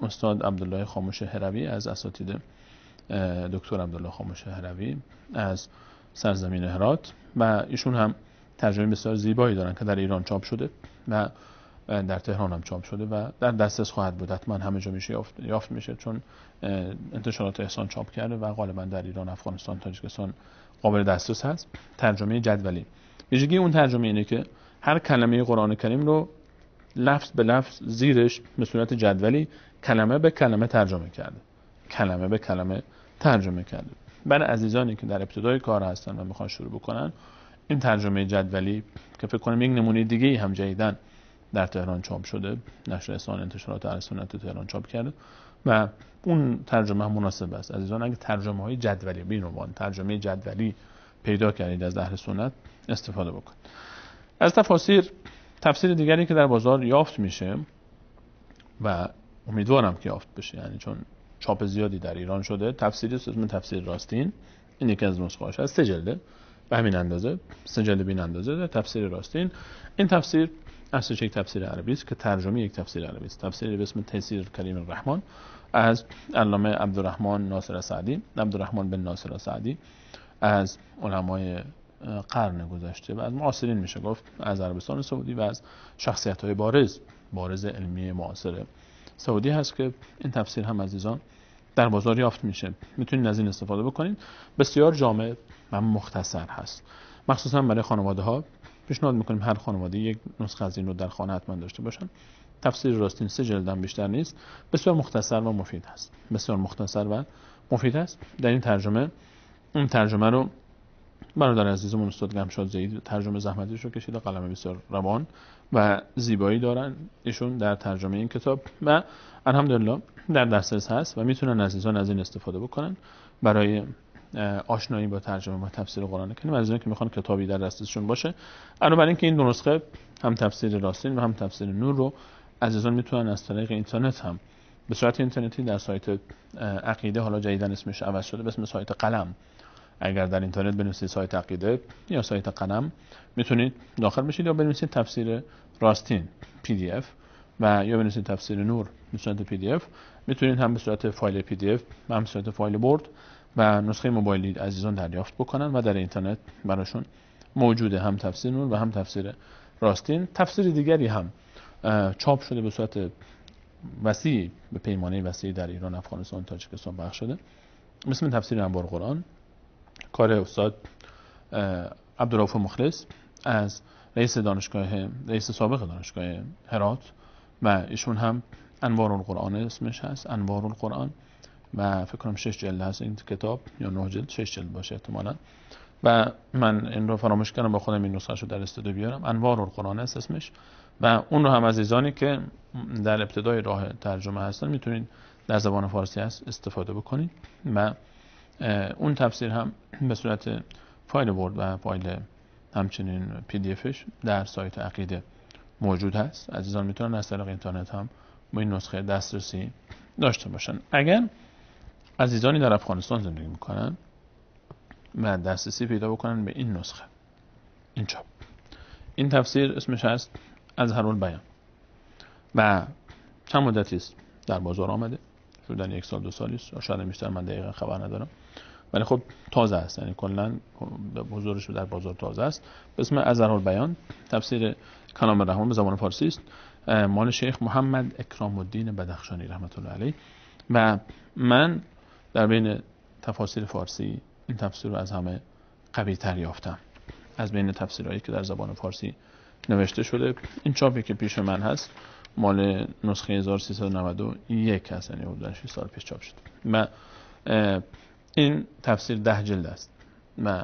استاد عبدالله خاموش هروی از اساتید دکتر عبدالله خاموش هروی از سرزمین هرات و ایشون هم ترجمه بسیار زیبایی دارن که در ایران چاپ شده و در تهران هم چاپ شده و در دسترس خواهد بود، حتما همه جا میشه یافت میشه چون انتشارات احسان چاپ کرده و غالبا در ایران، افغانستان، تاجیکستان قابل دسترس هست. ترجمه جدولی ویژگی اون ترجمه اینه که هر کلمه قرآن کریم رو لفظ به لفظ زیرش به صورت جدولی کلمه به کلمه ترجمه کرده، کلمه به کلمه ترجمه کرده. برای عزیزانی که در ابتدای کار هستن و میخوان شروع بکنن این ترجمه جدولی که فکر کنم یک نمونه دیگه هم جدیداً در تهران چاپ شده، نشر احسان انتشارات اهل سنت تهران چاپ کرده و اون ترجمه هم مناسب است. عزیزان اگه ترجمه های جدولی به این عنوان ترجمه جدولی پیدا کردید از اهل سنت استفاده بکنید. از تفسیر دیگری که در بازار یافت میشه و امیدوارم که یافت بشه، یعنی چون چاپ زیادی در ایران شده، تفسیری است اسم تفسیر راستین. این یکی از نسخه‌هاش از 3 جلده به همین اندازه، 3 جلد به این اندازه تفسیر راستین. این تفسیر اصلش یک تفسیر عربی است که ترجمه یک تفسیر عربی است، تفسیری به اسم تیسیر کریم الرحمن از علامه عبدالرحمن ناصر سعدی، عبدالرحمن بن ناصر سعدی، از علمای قرن گذشته و از معاصرین میشه گفت از عربستان سعودی و از شخصیت‌های بارز علمی معاصر سعودی هست که این تفسیر هم عزیزان در بازار یافت میشه. میتونید از این استفاده بکنید. بسیار جامع و مختصر هست، مخصوصا برای خانواده‌ها پیشنهاد میکنیم هر خانواده یک نسخه از این رو در خانه حتما داشته باشن. تفسیر راستین 3 جلد هم بیشتر نیست، بسیار مختصر و مفید هست، بسیار مختصر و مفید است. در این ترجمه اون ترجمه رو برادر عزیزمون استاد گمشاد زیدی ترجمه زحمتش رو کشیده، قلم بسیار روان و زیبایی دارن ایشون در ترجمه این کتاب و الحمدلله در دسترس هست و میتونن عزیزان از این استفاده بکنن برای آشنایی با ترجمه و تفسیر قرآن کریم. عزیزان که میخوان کتابی در دستشون باشه، علاوه بر اینکه این دو نسخه هم تفسیر راستین و هم تفسیر نور رو عزیزان میتونن از طریق اینترنت هم به صورت اینترنتی در سایت عقیده، حالا جدیداً اسمش عوض شده به اسم سایت قلم، اگر در اینترنت بنویسید سایت عقیده یا سایت قلم میتونید داخل بشید یا بنویسید تفسیر راستین PDF و یا بنویسید تفسیر نور به صورت PDF. میتونید هم به صورت فایل PDF و هم به صورت فایل برد و نسخه موبایلی عزیزان دریافت بکنن و در اینترنت براشون موجوده، هم تفسیر نور و هم تفسیر راستین. تفسیر دیگری هم چاپ شده به صورت وسیع، به پیمانه وسیع در ایران، افغانستان، تاجیکستان پخش شده، مثل تفسیر انوار قرآن، کار استاد عبدالرؤوف مخلص از رئیس سابق دانشگاه هرات و ایشون هم انوار القرآن اسمش هست، انوار القرآن و فکر کنم 6 جلد هست این کتاب یا 9 جلد، 6 جلد باشه احتمالاً و من این رو فراموش کردم با خودم این نسخه رو در استودیو بیارم. انوار القرآن است اسمش و اون رو هم عزیزانی که در ابتدای راه ترجمه هستن میتونید در زبان فارسی هست استفاده بکنید و اون تفسیر هم به صورت فایل برد و فایل همچنین PDFش در سایت عقیده موجود هست. عزیزان میتونن از طریق اینترنت هم با این نسخه دسترسی داشته باشن. اگر عزیزانی در افغانستان زندگی میکنن و دسترسی پیدا بکنن به این نسخه، این چاپ، این تفسیر اسمش هست اظهرالبیان و چند مدتی است در بازار آمده، حدوداً 1 سال 2 سالی است، شاید بیشتر، من دقیقاً خبر ندارم، ولی خب تازه است، یعنی کلاً حضورش در بازار تازه است. به اسم اظهرالبیان، تفسیر کلام الرحمن به زبان فارسی است، مال شیخ محمد اکرام الدین بدخشانی رحمت الله علیه و من در بین تفاسیر فارسی این تفسیر رو از همه قوی تر یافتم از بین تفسیرهایی که در زبان فارسی نوشته شده. این چاپی که پیش من هست مال نسخه 1391 هست، یعنی حدود 6 سال پیش چاپ شد و این تفسیر 10 جلد است و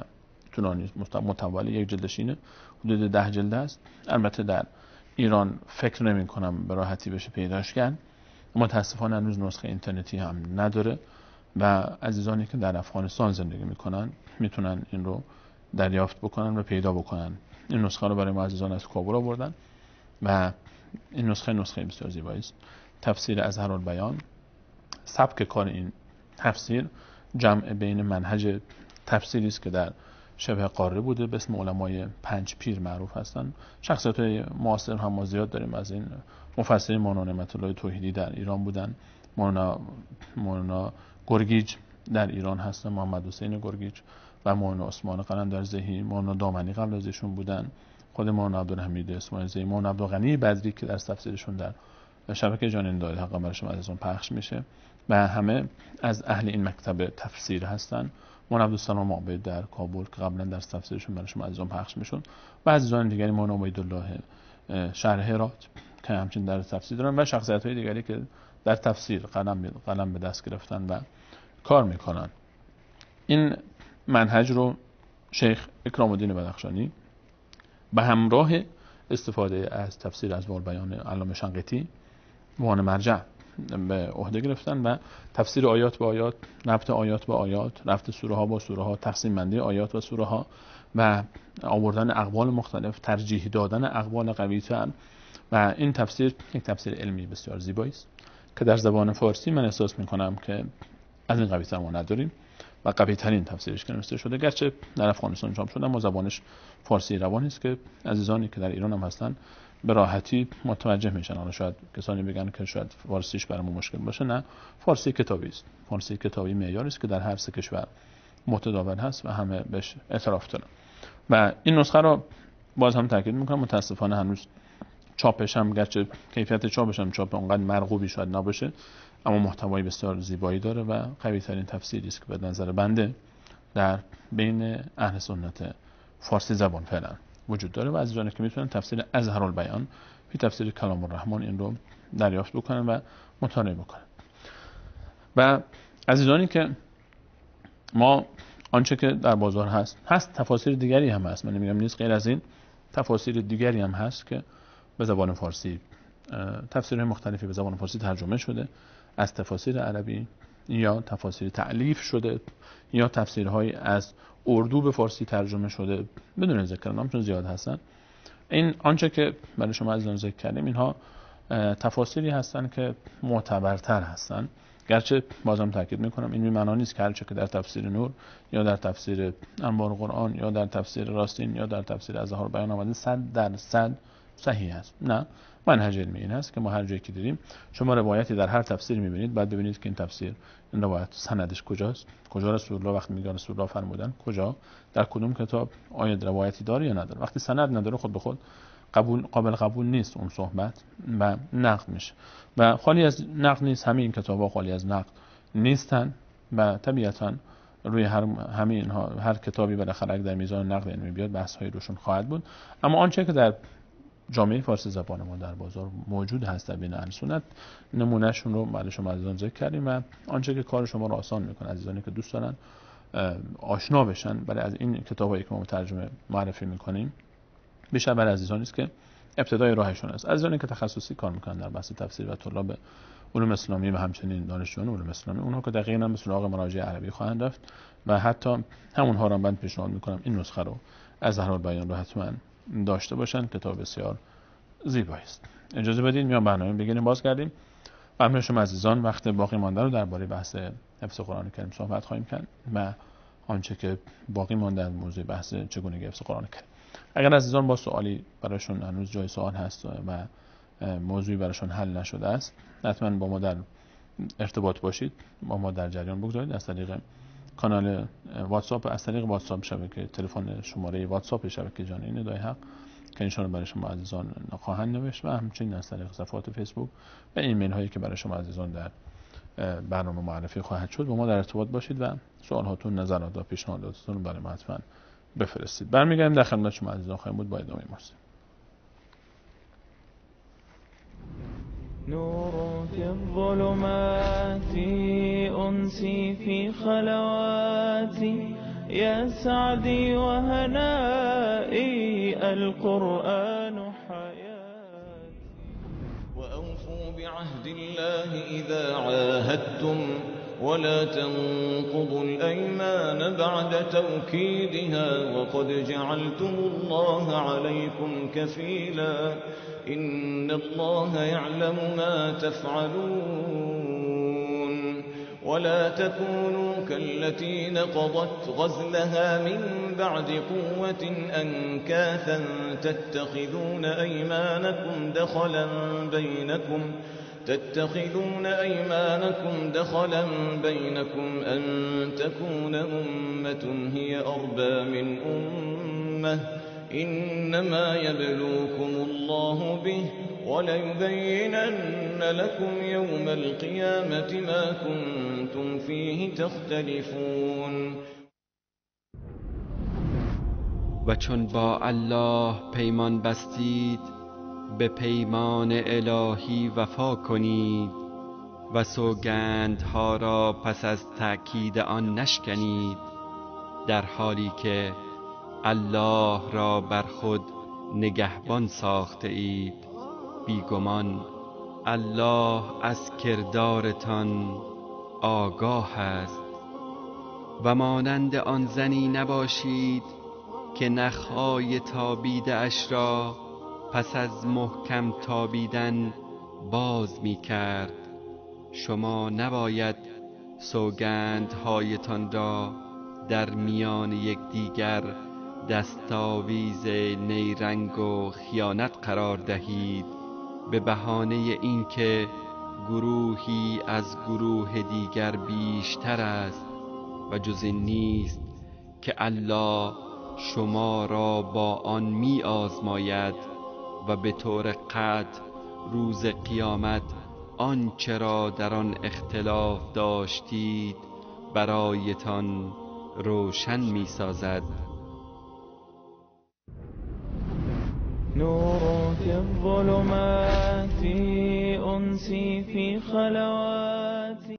طولانی متول، یک جلدش اینه، حدود 10 جلد است. البته در ایران فکر نمی کنم به راحتی بشه پیداش کرد، متاسفانه هنوز نسخه اینترنتی هم نداره و عزیزانی که در افغانستان زندگی میکنن میتونن این رو دریافت بکنن و پیدا بکنن. این نسخه رو برای ما عزیزان از کابل آوردن و این نسخه بسیار زیبایی است. تفسیر اظهرالبیان، سبک کار این تفسیر جمع بین منهج تفسیری است که در شبه قاره بوده به اسم علمای 5 پیر معروف هستند. شخصیت معاصر هم ما زیاد داریم از این مفسرین. مولانا نعمت الله توحیدی در ایران بودن، مولانا گرگیج در ایران هستن، محمد حسین گرگیج و مولانا عثمان قلندرزهی، مولانا دامنی قبل از ایشون بودن، خود مولانا عبدالحمید اسماعیل زئی، مولانا عبدالغنی بدری که در تفسیرشون در شبکه جانین داده حق برشون عزیزان پخش میشه و همه از اهل این مکتب تفسیر هستن. مولانا عبدالسلام عابد در کابل که قبلا در تفسیرشون برشون عزیزان پخش میشون و عزیزان دیگری، مولانا عبیدالله شهر هرات که همچنین در تفسیر دارن و شخصیت‌های دیگری که در تفسیر قلم به دست گرفتن و کار میکنن. این منهج رو شیخ اکرام الدین بدخشانی به همراه استفاده از تفسیر اظهرالبیان علامه شنقیطی عنوان مرجع به عهده گرفتن و تفسیر آیات به آیات، ربط آیات به آیات، ربط سوره ها با سوره ها، تقسیم بندی آیات و سوره ها و آوردن اقوال مختلف، ترجیح دادن اقوال قوی تر و این تفسیر یک تفسیر علمی بسیار زیبایی است که در زبان فارسی من احساس میکنم که از این قوی تر ما نداریم و قوی ترین تفسیرش که نوشته شده، گرچه در افغانستان چاپ شده اما زبانش فارسی روانی است که عزیزانی که در ایران هم هستن به راحتی متوجه میشن. حالا شاید کسانی بگن که شاید فارسیش برامون مشکل باشه، نه، فارسی کتابی است، فارسی کتابی معیاری است که در هر سه کشور متداول هست و همه بهش اعتراف دارن و این نسخه رو باز هم تاکید میکنم متاسفانه هنوز چاپش هم، گرچه کیفیت چاپش هم چاپ اونقدر مرغوبی شاید نباشه، اما محتوای بسیار زیبایی داره و قوی ترین تفسیری است که به نظر بنده در بین اهل سنت فارسی زبان فعلا وجود داره و عزیزانی که میتونن تفسیر اظهرالبیان فی تفسیر کلام الرحمن این رو دریافت بکنن و مطالعه بکنن. و عزیزانی که ما آنچه که در بازار هست تفاسیر دیگری هم هست، من نمیگم نیست، غیر از این تفاسیر دیگری هم هست که به زبان فارسی تفسیرهای مختلفی به زبان فارسی ترجمه شده از تفاسیر عربی، یا تفاسیر تألیف شده، یا تفسیرهای از اردو به فارسی ترجمه شده، بدون ذکر نام چون زیاد هستن. این آنچه که برای شما عزیزان ذکر کردیم اینها تفاسیری هستند که معتبرتر هستند، گرچه بازم تاکید میکنم این معنی نیست که هر چه که در تفسیر نور یا در تفسیر انوار قرآن یا در تفسیر راستین یا در تفسیر اظهار بیان آمده 100% صحیح است. نه، منهج علمی این است که ما هر جایی که دیدیم شما روایتی در هر تفسیر میبینید، بعد ببینید که این تفسیر، این روایت سندش کجاست، کجا رسول الله وقتی میگن رسول الله فرمودن، کجا در کدوم کتاب آیا روایتی داره یا نداره. وقتی سند نداره خود به خود قابل قبول نیست اون صحبت و نقد میشه و خالی از نقد نیست. همه این کتاب‌ها خالی از نقد نیستن و طبیعتاً روی همه اینها هر کتابی بالاخره در میزان نقد علمی بیاد بحث‌های روشون خواهد بود. اما آنچه که در جامعه فارسی زبان ما در بازار موجود هست در بین اهل سنت، نمونهشون رو برای شما عزیزان ذکر کردیم و آنچه که کار شما رو آسان میکنه، عزیزانی که دوست دارن آشنا بشن برای از این کتابایی که ما ترجمه معرفی میکنیم، بیشتر برای عزیزانی است که ابتدای راهشون است، عزیزانی که تخصصی کار میکنن در بحث تفسیر و طلاب علوم اسلامی و همچنین دانشجویان علوم اسلامی، اونها که دقیقاً مثل آقای مراجع عربی خواهند رفت و حتی همونها رو من پیشنهاد میکنم این نسخه رو از اظهار بیان رو حتما داشته باشن. کتاب بسیار زیبایی است. اجازه بدید میام برنامه بگیریم بازگردیم و همه شما عزیزان وقت باقی مانده رو درباره بحث حفظ قرآن کریم صحبت خواهیم کرد و آنچه که باقی مانده از موضوع بحث چگونگی حفظ قرآن کریم. اگر عزیزان با سوالی براشون هنوز جای سوال هست و موضوعی براشون حل نشده است، حتما با ما در ارتباط باشید، با ما در جریان بگذارید از طریق کانال واتساپ، از طریق واتساپ شبکه تلفن شماره واتساپ شبکه جان ندای حق که ان برای شما عزیزان خواهند نوشت و همچنین از طریق صفحات فیسبوک و ایمیل هایی که برای شما عزیزان در برنامه معرفی خواهد شد با ما در ارتباط باشید و سوال هاتون، نظرات و پیشنهاداتتون برای ما حتما بفرستید. برمیگردیم در خدمت شما عزیزان خواهیم بود با ادامه مرسی. نور في الظلمات أنسي في خلواتي يا سعدي وهنائي القرآن حياتي. وأوفوا بعهد الله إذا عاهدتم ولا تنقضوا الأيمان بعد توكيدها وقد جعلتم الله عليكم كفيلا إن الله يعلم ما تفعلون. ولا تكونوا كالتي نقضت غزلها من بعد قوة أنكاثا تتخذون أيمانكم دخلا بينكم أن تكون أمة هي أربى من أمة إنما يبلوكم الله به وليبينن لكم يوم القيامة ما كنتم فيه تختلفون. و چون با الله پیمان بستید به پیمان الهی وفا کنید و سوگندها را پس از تأکید آن نشکنید، در حالی که الله را بر خود نگهبان ساخته اید. بیگمان الله از کردارتان آگاه است. و مانند آن زنی نباشید که نخهای تابیده اش را پس از محکم تابیدن باز می کرد. شما نباید سوگندهایتان را در میان یکدیگر دستاویز نیرنگ و خیانت قرار دهید به بهانه اینکه گروهی از گروه دیگر بیشتر است و جز این نیست که الله شما را با آن می آزماید و به طور قطع روز قیامت آنچه را در آن اختلاف داشتید برایتان روشن می سازد. نور في الظلمات أنسي في خلواتي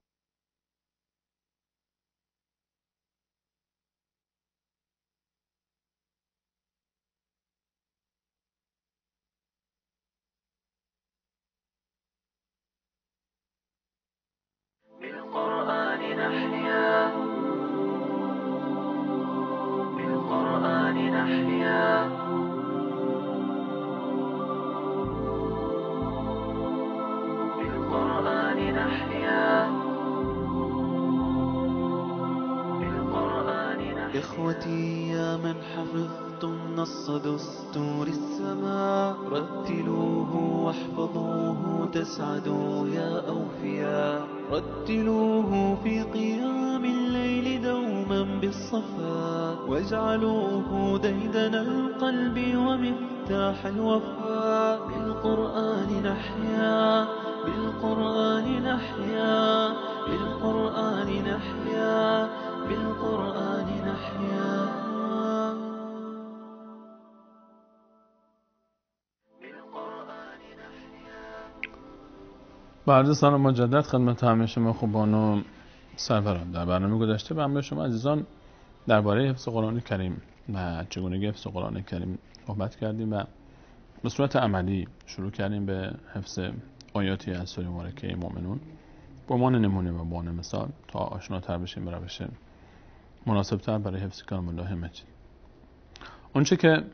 إخوتي يا من حفظتم نص دستور السماء، رتلوه واحفظوه تسعدوا يا أوفياء. رتلوه في قيام الليل دوما بالصفاء، واجعلوه ديدن القلب ومفتاح الوفاء. بالقرآن نحيا، بالقرآن نحيا، بالقرآن نحيا، بالقرآن نحيا. با عرض سلام مجدد خدمت همه شما خوبان و سروران. در برنامه گذشته به همراه شما عزیزان درباره حفظ قرآن کریم و چگونگی حفظ قرآن کریم صحبت کردیم و به صورت عملی شروع کردیم به حفظ آیاتی از سوره مبارکه مؤمنون به عنوان نمونه و به عنوان مثال تا آشناتر بشیم به روش مناسبتر برای حفظ کلام الله مجید. اونچه که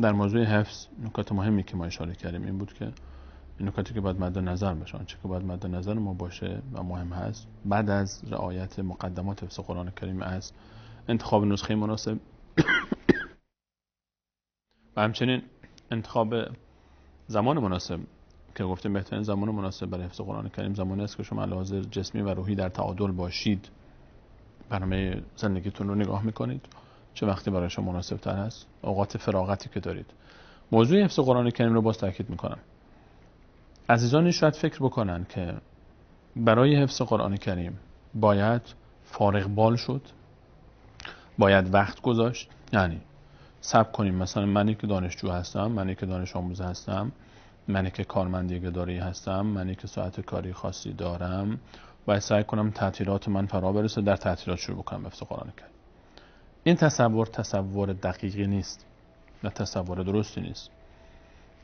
در موضوع حفظ نکات مهمی که ما اشاره کردیم این بود که این نکاتی که باید مد نظر باشه، آنچه که باید مد نظر ما باشه و مهم هست بعد از رعایت مقدمات حفظ قرآن کریم از انتخاب نسخه مناسب و همچنین انتخاب زمان مناسب که گفتیم بهترین زمان مناسب برای حفظ قرآن کریم زمانی است که شما علاوه جسمی و روحی در تعادل باشید، برنامه زندگیتون رو نگاه میکنید چه وقتی برای شما مناسب تر هست، اوقات فراغتی که دارید. موضوع حفظ قرآن کریم رو باز تاکید میکنم. عزیزانی شاید فکر بکنن که برای حفظ قرآن کریم باید فارغ بال شد، باید وقت گذاشت. یعنی صبر کنیم، مثلا منی که دانشجو هستم، منی که دانش آموز هستم، منی که کارمند یک اداره هستم، منی که ساعت کاری خاصی دارم، باید سعی کنم تعطیلات من فرا برسه، در تعطیلات شروع بکنم حفظ قرآن کریم. این تصور دقیقی نیست و تصور درستی نیست.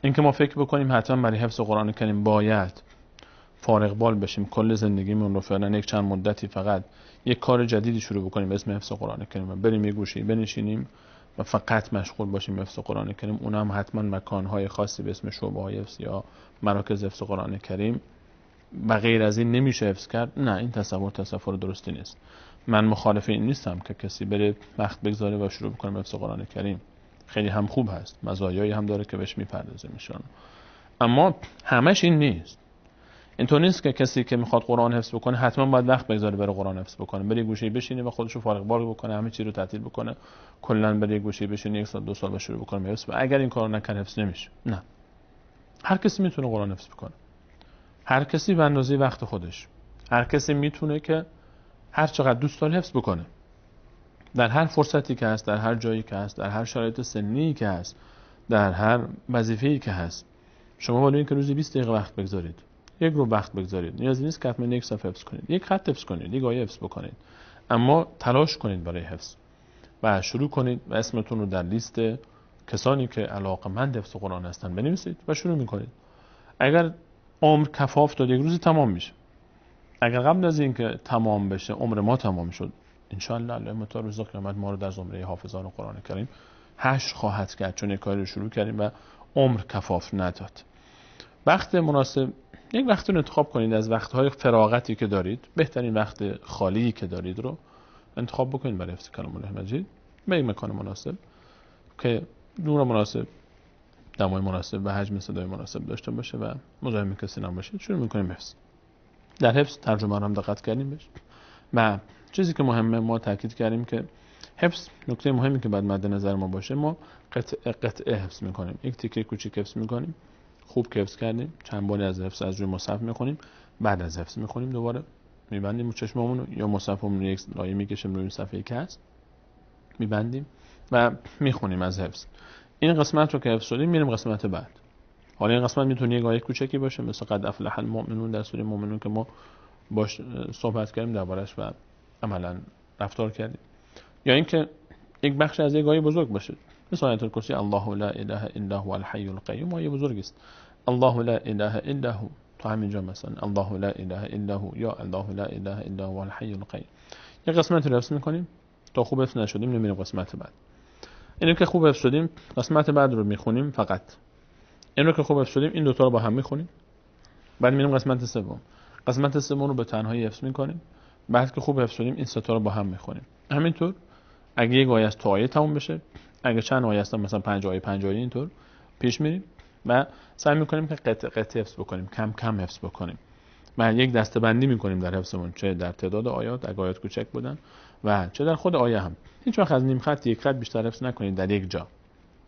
این که ما فکر بکنیم حتما برای حفظ قرآن کریم باید فارغ بال بشیم، کل زندگیمون رو فعلا یک چند مدتی فقط یک کار جدیدی شروع بکنیم به اسم حفظ قرآن کریم، بریم یه گوشه‌ای بنشینیم و فقط مشغول باشیم حفظ قرآن کریم، اونم حتما مکان‌های خاصی به اسم شعبه‌های حفظ یا مراکز حفظ قرآن کریم و غیر از این نمیشه حفظ کرد. نه، این تصور درستی نیست. من مخالف این نیستم که کسی بره وقت بگذاره و شروع بکنه حفظ قرآن کریم، خیلی هم خوب هست، مزایایی هم داره که بهش میپردازه میشون، اما همش این نیست. اینطور نیست که کسی که میخواد قرآن حفظ بکنه حتما باید وقت بگذاره بره قرآن حفظ بکنه، بره گوشه‌ای بشینه و خودشو فارغ بال بکنه، همه چی رو تعطیل بکنه، کلا بره گوشه‌ای بشینه یک سال دو سال شروع بکنه حفظ. اگر این کارو نکنه حفظ نمیشه. نه، هر کسی میتونه قرآن حفظ بکنه، هر کسی به اندازه وقت خودش، هر کسی میتونه که هر چقدر دوست داره حفظ بکنه، در هر فرصتی که هست، در هر جایی که هست، در هر شرایط سنی که هست، در هر وظیفه‌ای که هست. شما باید اینکه روزی 20 دقیقه وقت بگذارید، یک رو وقت بگذارید، نیازی نیست که حتما یک صفحه حفظ کنید، یک خط حفظ کنید، یک آیه حفظ بکنید، اما تلاش کنید برای حفظ و شروع کنید و اسمتون رو در لیست کسانی که علاقه‌مند حفظ قرآن هستن بنویسید و شروع می‌کنید. اگر عمر کفاف داد یک روزی تمام میشه. اگر قبل از اینکه تمام بشه عمر ما تمام شد، ان شاء الله الله تا روز قیامت ما رو در زمره حافظان قرآن کریم حشر خواهد کرد، چون یک کاری رو شروع کردیم و عمر کفاف نداد. وقت مناسب، یک وقت رو انتخاب کنید از وقت‌های فراغتی که دارید، بهترین وقت خالی که دارید رو انتخاب بکنید برای حفظ کلام الله مجید به یک مکان مناسب که نور مناسب، دمای مناسب و حجم صدای مناسب داشته باشه و مزاحم کسی نباشید. شروع می‌کنیم حفظ. در حفظ ترجمه رو هم دقت کردیم بهش و چیزی که مهمه ما تاکید کردیم که حفظ، نکته مهمی که باید مد نظر ما باشه، ما قطعه حفظ می‌کنیم، یک تیکه کوچیک حفظ می‌کنیم، خوب که حفظ کردیم چند باری از حفظ از روی مصحف می‌خونیم، بعد از حفظ می‌خونیم دوباره می‌بندیم چشممون رو یا مصحفمون رو یک لایه می‌کشیم روی صفحه‌ای که هست، می‌بندیم و می‌خونیم از حفظ. این قسمت رو که حفظ شدیم میریم قسمت بعد. حالا این قسمت میتونه یک آیه کوچکی باشه مثل قد افلح المؤمنون در سوره مؤمنون که ما باش صحبت کردیم دربارش و عملاً رفتار کردیم، یا اینکه یک بخش از یک آیه بزرگ باشه مثل آیه الکرسی الله لا اله الا هو الحی القیوم، آیه بزرگی است. الله لا اله الا هو، تو همینجا مثلا الله لا اله الا هو یا الله لا اله الا هو الحی القیوم. یک قسمت رو حفظ می‌کنیم تا خوب حفظ نشدیم نمیریم قسمت بعد. اینو که خوب حفظ شدیم قسمت بعد رو می‌خونیم فقط. اینو که خوب حفظ شدیم این دو تا رو با هم می‌خونیم، بعد میریم قسمت سوم. قسمت سوم رو به تنهایی حفظ می‌کنیم، بعد که خوب حفظ شدیم این سه تا رو با هم می‌خونیم. همینطور اگه یک آیه است تو آیه تموم بشه، اگه چند آیه است مثلا 5 آیه اینطور پیش میریم و سعی میکنیم که قطع حفظ بکنیم، کم کم حفظ بکنیم و یک دسته‌بندی میکنیم در حفظمون، چه در تعداد آیات اگه آیات کوچک بودن و چه در خود آیه هم. هیچ وقت از نیم خط یک خط بیشتر حفظ نکنید در یک جا.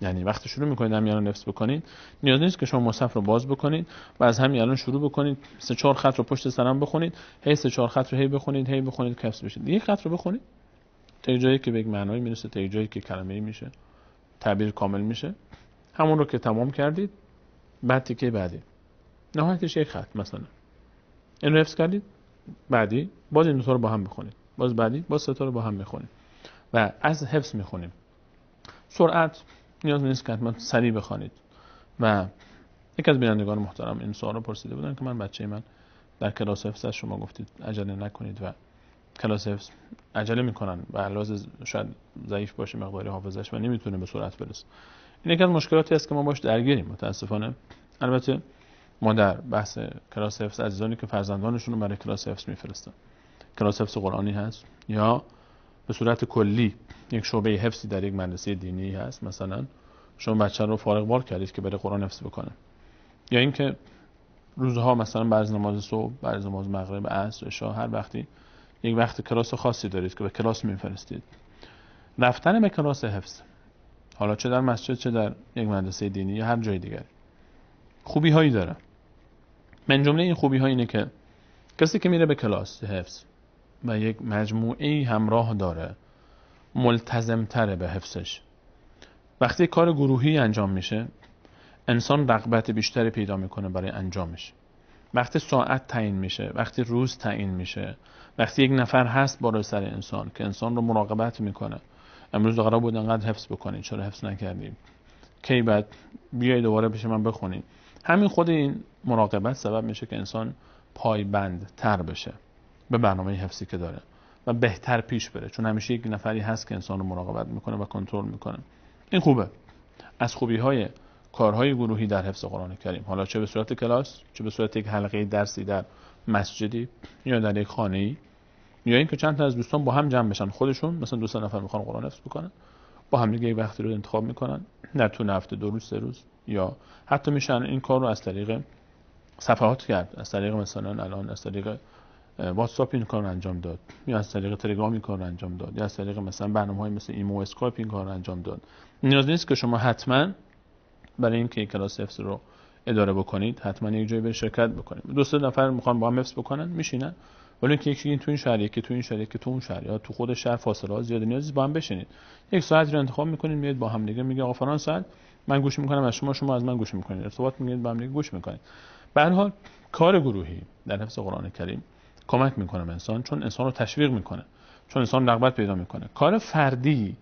یعنی وقتی شروع میکنید همین الان حفظ بکنید، نیاز نیست که شما مصحف رو باز بکنید و از همین الان شروع بکنید 3-4 خط رو پشت سر هم بخونید، هی 3-4 خط رو هی بخونید که حفظ بشه. یک خط رو بخونید تا جایی که به یک معنایی میرسه، تا جایی که کلمه‌ای میشه، تعبیر کامل میشه، همون رو که تمام کردید، بعد تیکه بعدی نهایتش یک خط مثلا این رو حفظ کردید، بعدی باز این دو تا رو با هم بخونید، باز بعدی باز سه تا رو با هم بخونید و از حفظ میخونیم. سرعت نیاز نیست که حتما سریع بخونید. و یک از بینندگان محترم این سوال رو پرسیده بودن که بچه من در کلاس حفظ از شما گفتید عجله نکنید و کلاس حفظ عجله میکنن و لازم شاید ضعیف باشه مقداری حافظش و نمیتونه به سرعت برسه. این یک از مشکلاتی است که ما باش درگیریم متاسفانه. البته ما در بحث کلاس حفظ عزیزانی که فرزندانشون رو برای کلاس حفظ میفرستن، کلاس حفظ قرآنی هست یا به صورت کلی یک شعبه حفظی در یک مدرسه دینی هست، مثلا شما بچه رو فارغ بال کردید که بره قرآن حفظ بکنه، یا اینکه روزها مثلا بعد از نماز صبح، بعد از نماز مغرب، عصر، عشا، هر وقتی یک وقت کلاس خاصی دارید که به کلاس میفرستید. رفتن به کلاس حفظ، حالا چه در مسجد چه در یک مدرسه دینی یا هر جای دیگر، خوبی هایی داره. من جمله این خوبی ها اینه که کسی که میره به کلاس حفظ و یک مجموعه‌ای همراه داره، ملتزم تره به حفظش. وقتی کار گروهی انجام میشه، انسان رغبت بیشتری پیدا میکنه برای انجامش. وقتی ساعت تعیین میشه، وقتی روز تعیین میشه، وقتی یک نفر هست بالای سر انسان که انسان رو مراقبت میکنه، امروز قرار بود انقدر حفظ بکنید چرا حفظ نکردید، کی بعد بیای دوباره پیش من بخونید، همین خود این مراقبت سبب میشه که انسان پایبند تر بشه به برنامه حفظی که داره و بهتر پیش بره، چون همیشه یک نفری هست که انسان رو مراقبت میکنه و کنترل میکنه. این خوبه. از خوبی های کارهای گروهی در حفظ قرآن کریم، حالا چه به صورت کلاس، چه به صورت یک حلقه درسی در مسجدی یا در یک خانه‌ای، یا اینکه چند تا از دوستان با هم جمع بشن، خودشون مثلا 2 نفر میخوان قرآن حفظ بکنن، با هم دیگه یک وقتی رو انتخاب میکنن در طول هفته 2 روز 3 روز، یا حتی میشن این کار رو از طریق صفحات کرد، از طریق مثلا الان از طریق واتساپ این کار رو انجام داد، یا از طریق تلگرام این کار رو انجام داد، یا از طریق مثلا برنامه‌های مثل ایمو و اسکایپ این کار رو انجام داد. نیاز نیست که شما حتما برای اینکه کلاس حفظ رو اداره بکنید حتما یک جایی به شرکت بکنید. 2 نفر میخوان با هم حفظ بکنن میشینن، ولی اینکه یکی تو این شهر، یکی تو این شهر، یکی تو اون شهر، یا تو خود شهر فاصله ها زیاده، نیازی با هم بشینید. یک ساعت رو انتخاب میکنید، میاد با هم دیگه، میگه آقا فلان ساعت من گوش میکنم از شما، شما از من گوش میکنید، ارتباط میگیرید با هم دیگه گوش میکنید. به هر حال کار گروهی در حفظ قرآن کریم کمک میکنه به انسان، چون انسان رو تشویق میکنه، چون انسان رغبت پیدا میکنه. کار فردی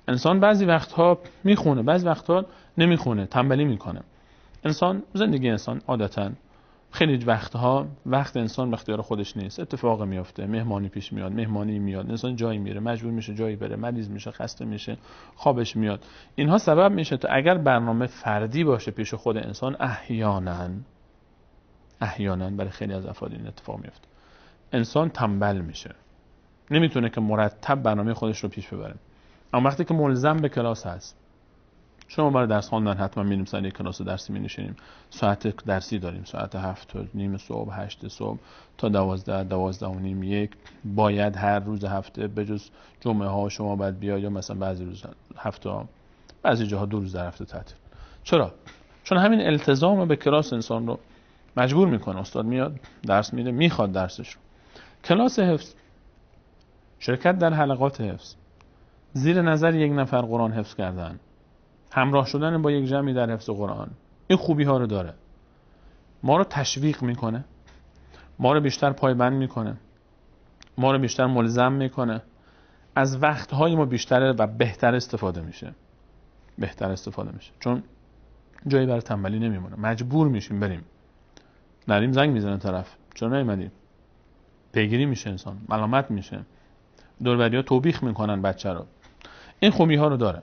انسان بعضی وقتها میخونه، بعضی وقتها نمیخونه، تنبلی میکنه. انسان زندگی انسان عادتاً خیلی وقتها وقت انسان به اختیار خودش نیست، اتفاق میفته، مهمانی پیش میاد، مهمانی میاد، انسان جایی میره، مجبور میشه جایی بره، مریض میشه، خسته میشه، خوابش میاد. اینها سبب میشه تا اگر برنامه فردی باشه پیش خود انسان، احیانا برای خیلی از افراد این اتفاق میفته، انسان تنبل میشه، نمیتونه که مرتب برنامه خودش رو پیش ببره. اما وقتی که ملزم به کلاس هست، شما برای درس خواندن حتما میریم سر یک کلاس درسی می‌نشینیم، ساعت درسی داریم، ساعت 7:30 صبح، 8 صبح تا 12 12:30 1 باید هر روز هفته به جز جمعه ها شما باید بیاید، یا مثلا بعضی روز هفته ها، بعضی جاها 2 روز در هفته تعطیل. چرا؟ چون همین التزام به کلاس انسان رو مجبور میکنه. استاد میاد درس میده، میخواد درسش رو. کلاس حفظ، شرکت در حلقات حفظ، زیر نظر یک نفر قرآن حفظ کردن، همراه شدن با یک جمعی در حفظ قرآن، این خوبی ها رو داره. ما رو تشویق میکنه، ما رو بیشتر پایبند میکنه، ما رو بیشتر ملزم میکنه، از وقتهای ما بیشتر و بهتر استفاده میشه، چون جایی برای تنبلی نمیمونه، مجبور میشیم بریم، نریم زنگ میزنه طرف چرا نیومدی، پیگیری میشه، انسان ملامت میشه، دور و بریا توبیخ میکنن بچه رو. این خوبی ها رو داره،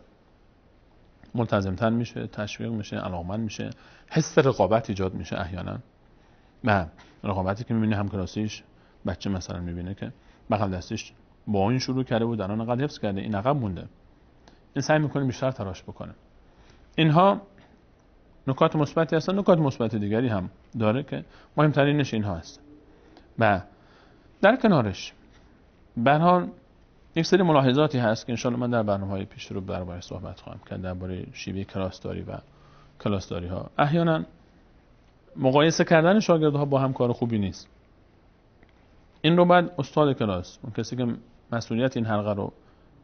ملتزم‌تر میشه، تشویق میشه، علاقمند میشه، حس رقابت ایجاد میشه احیانا. و رقابتی که میبینه همکلاسیش، بچه مثلا میبینه که بغل دستش با این شروع کرده بود الان انقدر حفظ کرده این عقب مونده، این سعی میکنه بیشتر تلاش بکنه. اینها نکات مثبتی هستن. نکات مثبت دیگری هم داره که مهمترینش اینها هست. و در کنارش به هر حال یک سری ملاحظاتی هست که انشاءالله من در برنامه‌های پیش رو درباره‌اش صحبت خواهم کرد، درباره شیوه کلاسداری و کلاسداری ها. احیانا مقایسه کردن شاگردها با هم کار خوبی نیست. این رو بعد استاد کلاس، اون کسی که مسئولیت این حلقه رو،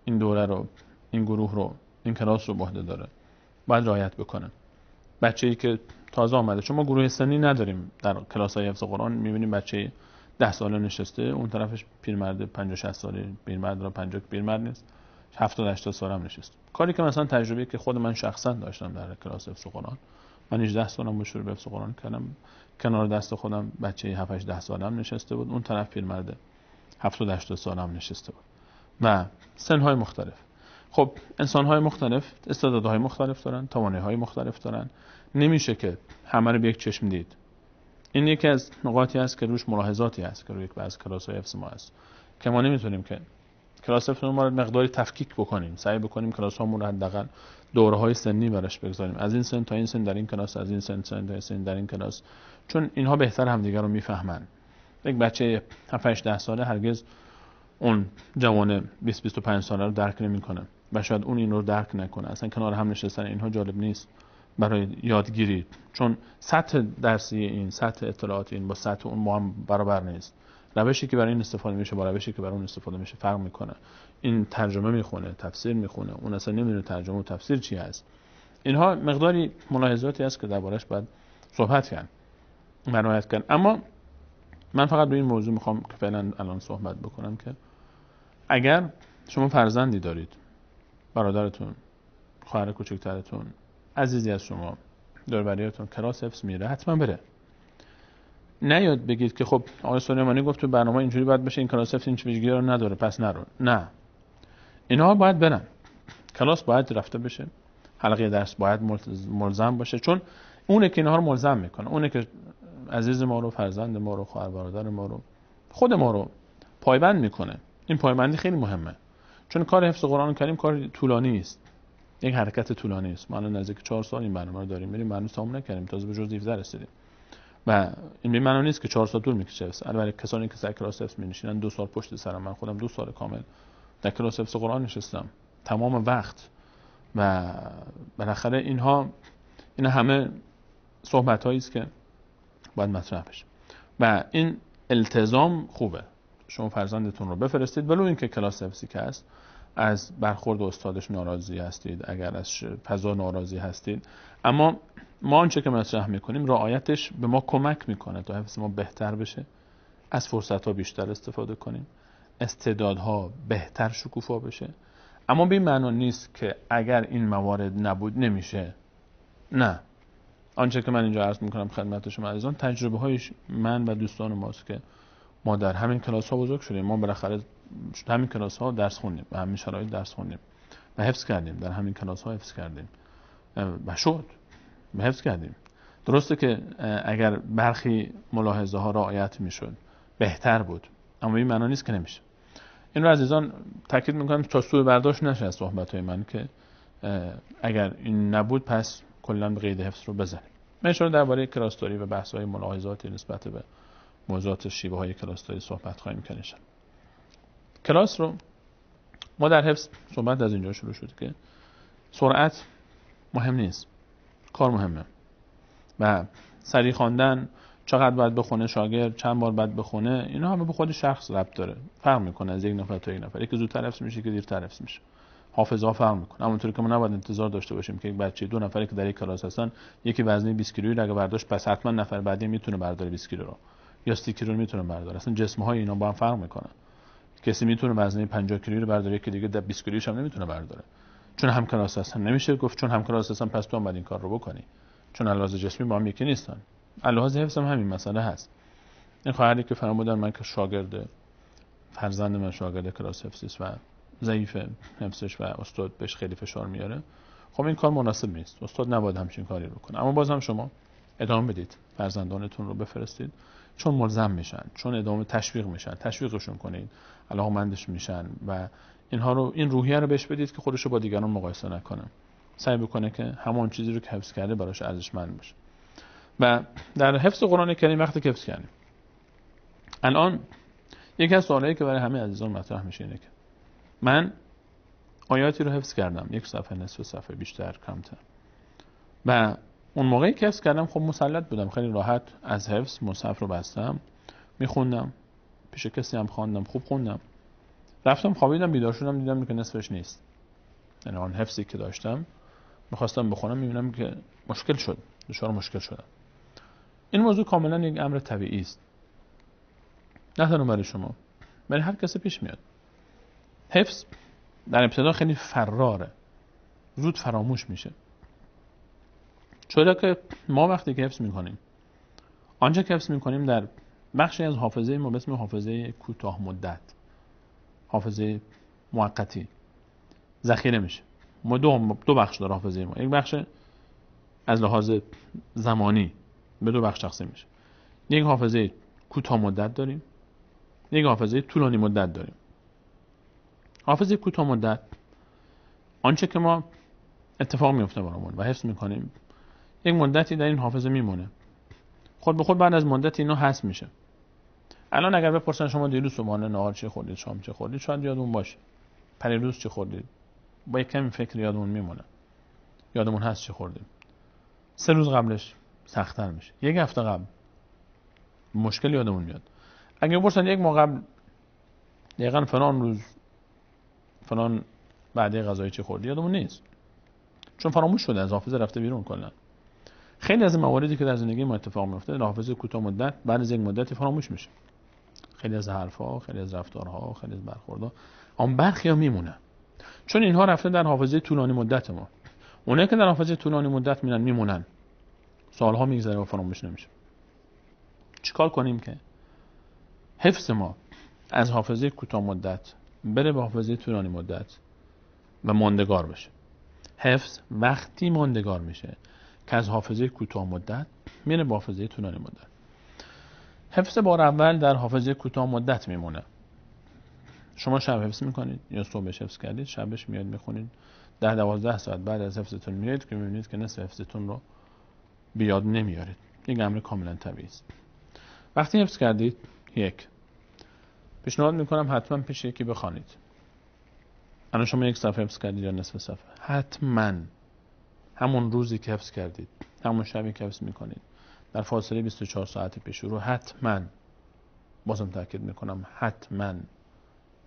این دوره رو، این گروه رو، این کلاس رو به عهده داره، باید رعایت بکنه. بچه‌ای که تازه آمده، چون ما گروه سنی نداریم در کلاس‌های حفظ قرآن، می‌بینیم بچه 10 ساله نشسته، اون طرفش پیرمرد 50 60 ساله، پیرمرد را 50 پیرمرد نیست، 70 80 ساله هم نشسته. کاری که مثلا تجربه‌ای که خود من شخصا داشتم در کلاس حفظ قرآن، من 18 سالم بود شروع به حفظ قرآن کردم، کنار دست خودم بچه 7 8 10 ساله هم نشسته بود، اون طرف پیرمرد 70 80 ساله هم نشسته بود و سن‌های مختلف. خب انسان‌های مختلف استعدادهای مختلف دارن، توانایی‌های مختلف دارن، نمیشه که همه رو به یک چشم دید. این یکی از نقاطی است که روش ملاحظاتی است که روی یک بعض کلاس‌های حفظ ما هست که ما نمیتونیم که کلاس حفظ ما رو مقداری تفکیک بکنیم، سعی بکنیم کلاس‌هامون رو حداقل دوره‌های سنی براش بگذاریم، از این سن تا این سن در این کلاس، از این سن تا این سن در این کلاس، چون اینها بهتر همدیگر رو میفهمن. یک بچه 7 8 10 ساله هرگز اون جوان 20 25 ساله رو درک نمی‌کنه و شاید اون این رو درک نکنه. اصلا کنار هم نشستن اینها جالب نیست برای یادگیری، چون سطح درسی این، سطح اطلاعات این با سطح اون با هم برابر نیست. روشی که برای این استفاده میشه با روشی که برای اون استفاده میشه فرق میکنه. این ترجمه میخونه، تفسیر میخونه، اون اصلا نمیدونه ترجمه و تفسیر چی هست. اینها مقداری ملاحظاتی است که دربارش باید صحبت کرد، رعایت کرد. اما من فقط به این موضوع میخوام که فعلا الان صحبت بکنم که اگر شما فرزندی دارید، برادرتون، خواهر کوچکترتون، عزیزی از شما دور و بریاتون کلاس حفظ میره، حتما بره. نیاد بگید که خب آقای سلیمانی گفت تو برنامه اینجوری باید بشه، این کلاس حفظ این ویژگی رو نداره پس نرو. نه، اینا باید برن، کلاس باید رفته بشه، حلقه درس باید ملزم باشه، چون اونه که اینها رو ملزم میکنه، اونه که عزیز ما رو، فرزند ما رو، خواهر برادر ما رو، خود ما رو پایبند میکنه. این پایبندی خیلی مهمه، چون کار حفظ قرآن کریم کار طولانی است، یک حرکت طولانی است. ما الان نزدیک 4 سال این برنامه رو داریم، میریم هنوز تموم نکردیم، تازه به جزء 17 رسیدیم و این به معنی نیست که 4 سال طول میکشه. البته کسانی که سر کلاس حفظ می‌نشینن 2 سال پشت سرم، من خودم 2 سال کامل در کلاس حفظ قرآن نشستم تمام وقت و بالاخره اینا همه صحبت‌هایی است که باید مطرح بشه و این التزام خوبه. شما فرزندتون رو بفرستید، ولو اینکه کلاس حفظی که هست از برخورد استادش ناراضی هستید، اگر از فضا ناراضی هستید، اما ما آنچه که مطرح میکنیم رعایتش به ما کمک میکنه تا حفظ ما بهتر بشه، از فرصت‌ها بیشتر استفاده کنیم، استعدادها بهتر شکوفا بشه. اما به این معنا نیست که اگر این موارد نبود نمیشه. نه، آنچه که من اینجا عرض میکنم خدمت شما عزیزان تجربه های من و دوستان ماست که ما در همین کلاس ها بزرگ شدیم. ما بالاخره همین کلاس ها درس خوندیم و همین شرایط درس خوندیم و حفظ کردیم، در همین کلاس ها حفظ کردیم و شد حفظ کردیم. درسته که اگر برخی ملاحظه ها رعایت میشد بهتر بود، اما این معنی نیست که نمیشه. این رو عزیزان تاکید میکنم تا سوء برداشت نشه از صحبت های من که اگر این نبود پس کلا به قید حفظ رو بزنیم. من شما درباره کلاسداری و بحث های ملاحظاتی نسبت به موضوعات شیوه های کلاسداری صحبت خواهیم کرد. کلاس رو ما در حفظ صحبت از اینجا شروع شد که سرعت مهم نیست، کار مهمه و سریع خواندن، چقدر باید بخونه شاگرد، چند بار باید بخونه، اینا همه به خود شخص ربط داره، فرق میکنه از یک نفر تا یک نفر. یکی زودتر حفظ میشه که دیرتر حفظ میشه، حافظه ها فرق میکنه. همونطوری که ما نباید انتظار داشته باشیم که یک بچه 2 نفری که در یک کلاس هستن یکی وزنه 20 کیلویی اگه برداشت پس حتما نفر بعدی میتونه برداره 20 کیلو رو یا 30 کیلو رو میتونه برداره. اصلا جسم های اینا با هم فرق میکنن. کسی میتونه وزنه 50 کیلویی رو برداره، یکی دیگه 20 کیلوییش هم نمیتونه برداره. چون هم کلاس هستن نمیشه گفت چون هم کلاس هستن پس تو هم باید این کار رو بکنی، چون لحاظ جسمی با هم یکی نیستن. لحاظ حفظ هم همین مسئله هست. این خواهری که فرمودن من که شاگرد فرزند من شاگرد کلاس حفظی است و ضعیف حفظش و استاد بهش خیلی فشار میاره، خب این کار مناسب نیست. استاد نباید همچین کاری رو کنه. اما باز هم شما ادامه بدید، فرزندانتون رو بفرستید، چون ملزم میشن، چون ادامه تشویق میشن، تشویقشون کنید، علاقه‌مندش میشن و اینها رو، این روحیه رو بهش بدید که خودش رو با دیگران مقایسه نکنه، سعی بکنه که همون چیزی رو که حفظ کرده براش ارزشمند باشه. و در حفظ قرآن کریم وقتی که حفظ کردیم، الان یکی از سوالایی که برای همه عزیزان مطرح میشه اینه که من آیاتی رو حفظ کردم، یک صفحه، نصف صفحه، بیشتر، کمتر، و اون موقعی که حفظ کردم خب مسلط بودم، خیلی راحت از حفظ مصحف رو بستم، میخوندم، پیش کسی هم خواندم، خوب خوندم، رفتم خوابیدم، بیدار شدم دیدم که نصفش نیست. یعنی اون حفظی که داشتم میخواستم بخونم، میبینم که مشکل شد، دچار مشکل شدم. این موضوع کاملا یک امر طبیعی است، نه تنها برای شما، برای هر کسی پیش میاد. حفظ در ابتدا خیلی فراره، زود فراموش میشه، چرا که ما وقتی که حفظ میکنیم، آنچه که حفظ میکنیم در بخشی از حافظه ما به اسم حافظه کوتاه مدت، حافظه موقتی ذخیره میشه. ما دو بخش داره حافظه ما، یک بخش از لحاظ زمانی به دو بخش تقسیم میشه، یک حافظه کوتاه مدت داریم، یک حافظه طولانی مدت داریم. حافظه کوتاه مدت آنچه که ما اتفاق میفته برامون و حفظ میکنیم یک مدتی در این حافظه میمونه، خود به خود بعد از مدت اینا حذف میشه. الان اگر بپرسن شما دیروز صبحانه نهار چه خوردید، شام چه خوردید، شاید یادمون باشه، پریروز چه خوردید، با یک کمی فکر یادمون میمونه، یادمون هست چه خوردیم. 3 روز قبلش سخت‌تر میشه، یک هفته قبل مشکل یادمون میاد. اگه بپرسن یک ماه قبل دقیقاً فلان روز فلان بعد غذایی چه خوردی، یادمون نیست، چون فراموش شده، از حافظه رفته بیرون کلا. خیلی از مواردی که در زندگی ما اتفاق میفته در حافظه کوتاه مدت بعد از یک مدتی فراموش میشه. خیلی از حرف‌ها، خیلی از رفتارها، خیلی از برخوردها، اون برخیا میمونه، چون اینها رفته در حافظه طولانی مدت ما. اونایی که در حافظه طولانی مدت میمونن، سالها میگذره و فراموش نمیشه. چیکار کنیم که حفظ ما از حافظه کوتاه مدت بره به حافظه طولانی مدت و ماندگار بشه؟ حفظ وقتی ماندگار میشه که از حافظه کوتاه مدت میره به حافظه طولانی مدت. حفظ بار اول در حافظه کوتاه مدت میمونه. شما شب حفظ میکنید یا صبحش حفظ کردید، شبش میاد میخونید، 10-12 ساعت بعد از حفظتون میاد که میبینید که نصف حفظتون رو بیاد نمیارید. این امر کاملا طبیعی است. وقتی حفظ کردید، یک، پیشنهاد میکنم حتما پیش یکی بخوانید. الان شما یک صفحه حفظ کردید یا نصف صفحه، حتما همون روزی که حفظ کردید، همون شبی که حفظ میکنید، در فاصله 24 ساعت پیش رو، حتما، بازم تاکید میکنم،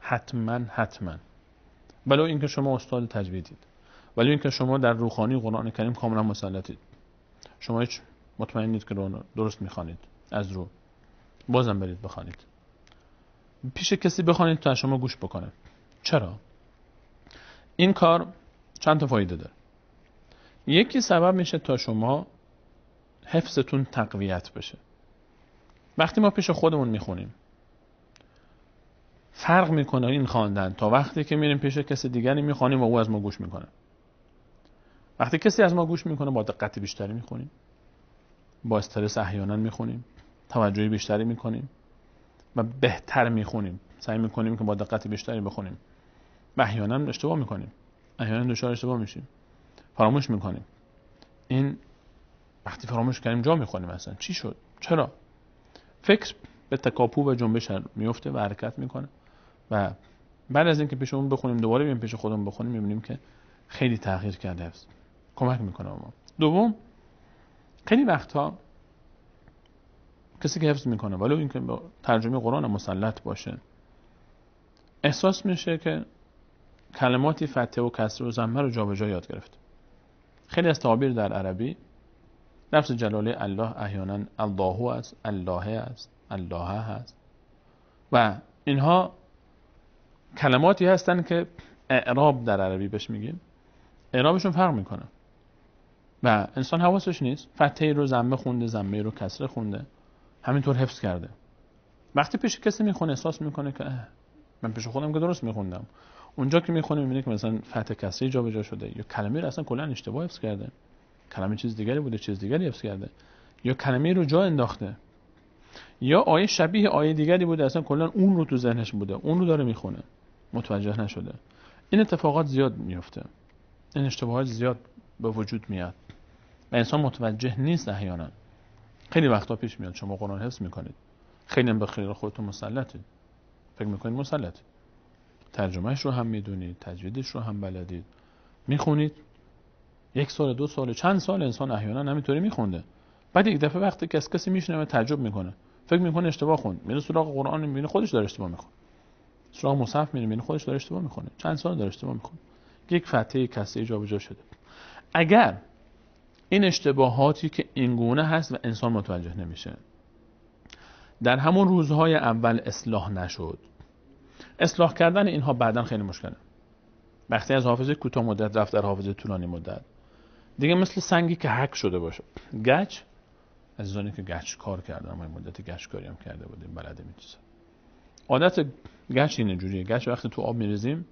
حتما ولو اینکه شما استاد تجویدید، ولو اینکه شما در روخانی قرآن کریم کاملا مسلطید، شما هیچ مطمئنید که درست میخوانید از رو، بازم برید بخوانید، پیش کسی بخوانید تا شما گوش بکنه. چرا؟ این کار چند تا فایده داره. یکی سبب میشه تا شما حفظتون تقویت بشه. وقتی ما پیش خودمون میخونیم فرق میکنه این خواندن تا وقتی که میریم پیش کسی دیگری میخوانیم و او از ما گوش میکنه. وقتی کسی از ما گوش میکنه با دقت بیشتری میخونیم، با استرس احیانا میخونیم، توجه بیشتری میکنیم و بهتر میخونیم، سعی میکنیم که با دقت بیشتری بخونیم و احیانا اشتباه میکنیم، احیانا دچار اشتباه میشیم، فراموش میکنیم. این وقتی فراموش کردیم جا میخونیم اصلا چی شد، چرا؟ فکر به تکاپو و جنبش میفته و حرکت میکنه و بعد از اینکه پیش اون بخونیم دوباره بیایم پیش خودمون بخونیم میبینیم که خیلی تغییر کرده است، کمک میکنه ما. دوم، خیلی وقتا کسی که حفظ میکنه ولو اینکه با ترجمه قرآن مسلط باشه احساس میشه که کلماتی فتحه و کسره و ضمه رو جابجا یاد گرفت. خیلی از تعابیر در عربی لفظ جلاله الله احیانا الله است، الله است، الله هست و اینها کلماتی هستن که اعراب در عربی بهش میگیم، اعرابشون فرق میکنه و انسان حواسش نیست، فتحه رو ضمه خونده، ضمه رو کسره خونده، همینطور حفظ کرده. وقتی پیش کسی میخونه احساس میکنه که من پیش خودم که درست میخوندم، اونجا که میخونه میبینه که مثلا فتح کسره جابجا شده یا کلمه رو اصلا کلا اشتباه حفظ کرده، کلمه چیز دیگری بوده، چیز دیگری حفظ کرده، یا کلمه رو جا انداخته، یا آیه شبیه آیه دیگری بوده اصلا کلا اون رو تو ذهنش بوده، اون رو داره میخونه، متوجه نشده. این اتفاقات زیاد میفته، این اشتباهات زیاد به وجود میاد و انسان متوجه نیست. احیانا خیلی وقتا پیش میاد شما قرآن حفظ میکنید، خیلی به خیر خودتون مسلطید، فکر میکنید مسلطید، ترجمهش رو هم میدونید، تجویدش رو هم بلدید، میخونید. 1 سال 2 سال چند سال انسان احیانا همینطوری میخونده، بعد یک دفعه وقتی کسی میشنوه تعجب میکنه، فکر میکنه اشتباه خوند، میره سراغ قرآن میبینه خودش داره اشتباه میخونه، سراغ مصحف میبینه خودش داره اشتباه میخونه، چند سال داره اشتباه میخونه، یک فتحه کسری جابجا شده. اگر این اشتباهاتی که اینگونه هست و انسان متوجه نمیشه در همون روزهای اول اصلاح نشد، اصلاح کردن اینها بعداً خیلی مشکله. وقتی از حافظه کوتاه مدت رفت در حافظه طولانی مدت، دیگه مثل سنگی که حک شده باشه. گچ، عزیزانی که گچ کار کردن، ما مدتی گچ کاری هم کرده بودیم، بلده می‌دونید. عادت گچ اینه جوریه، گچ وقتی تو آب می‌ریزیم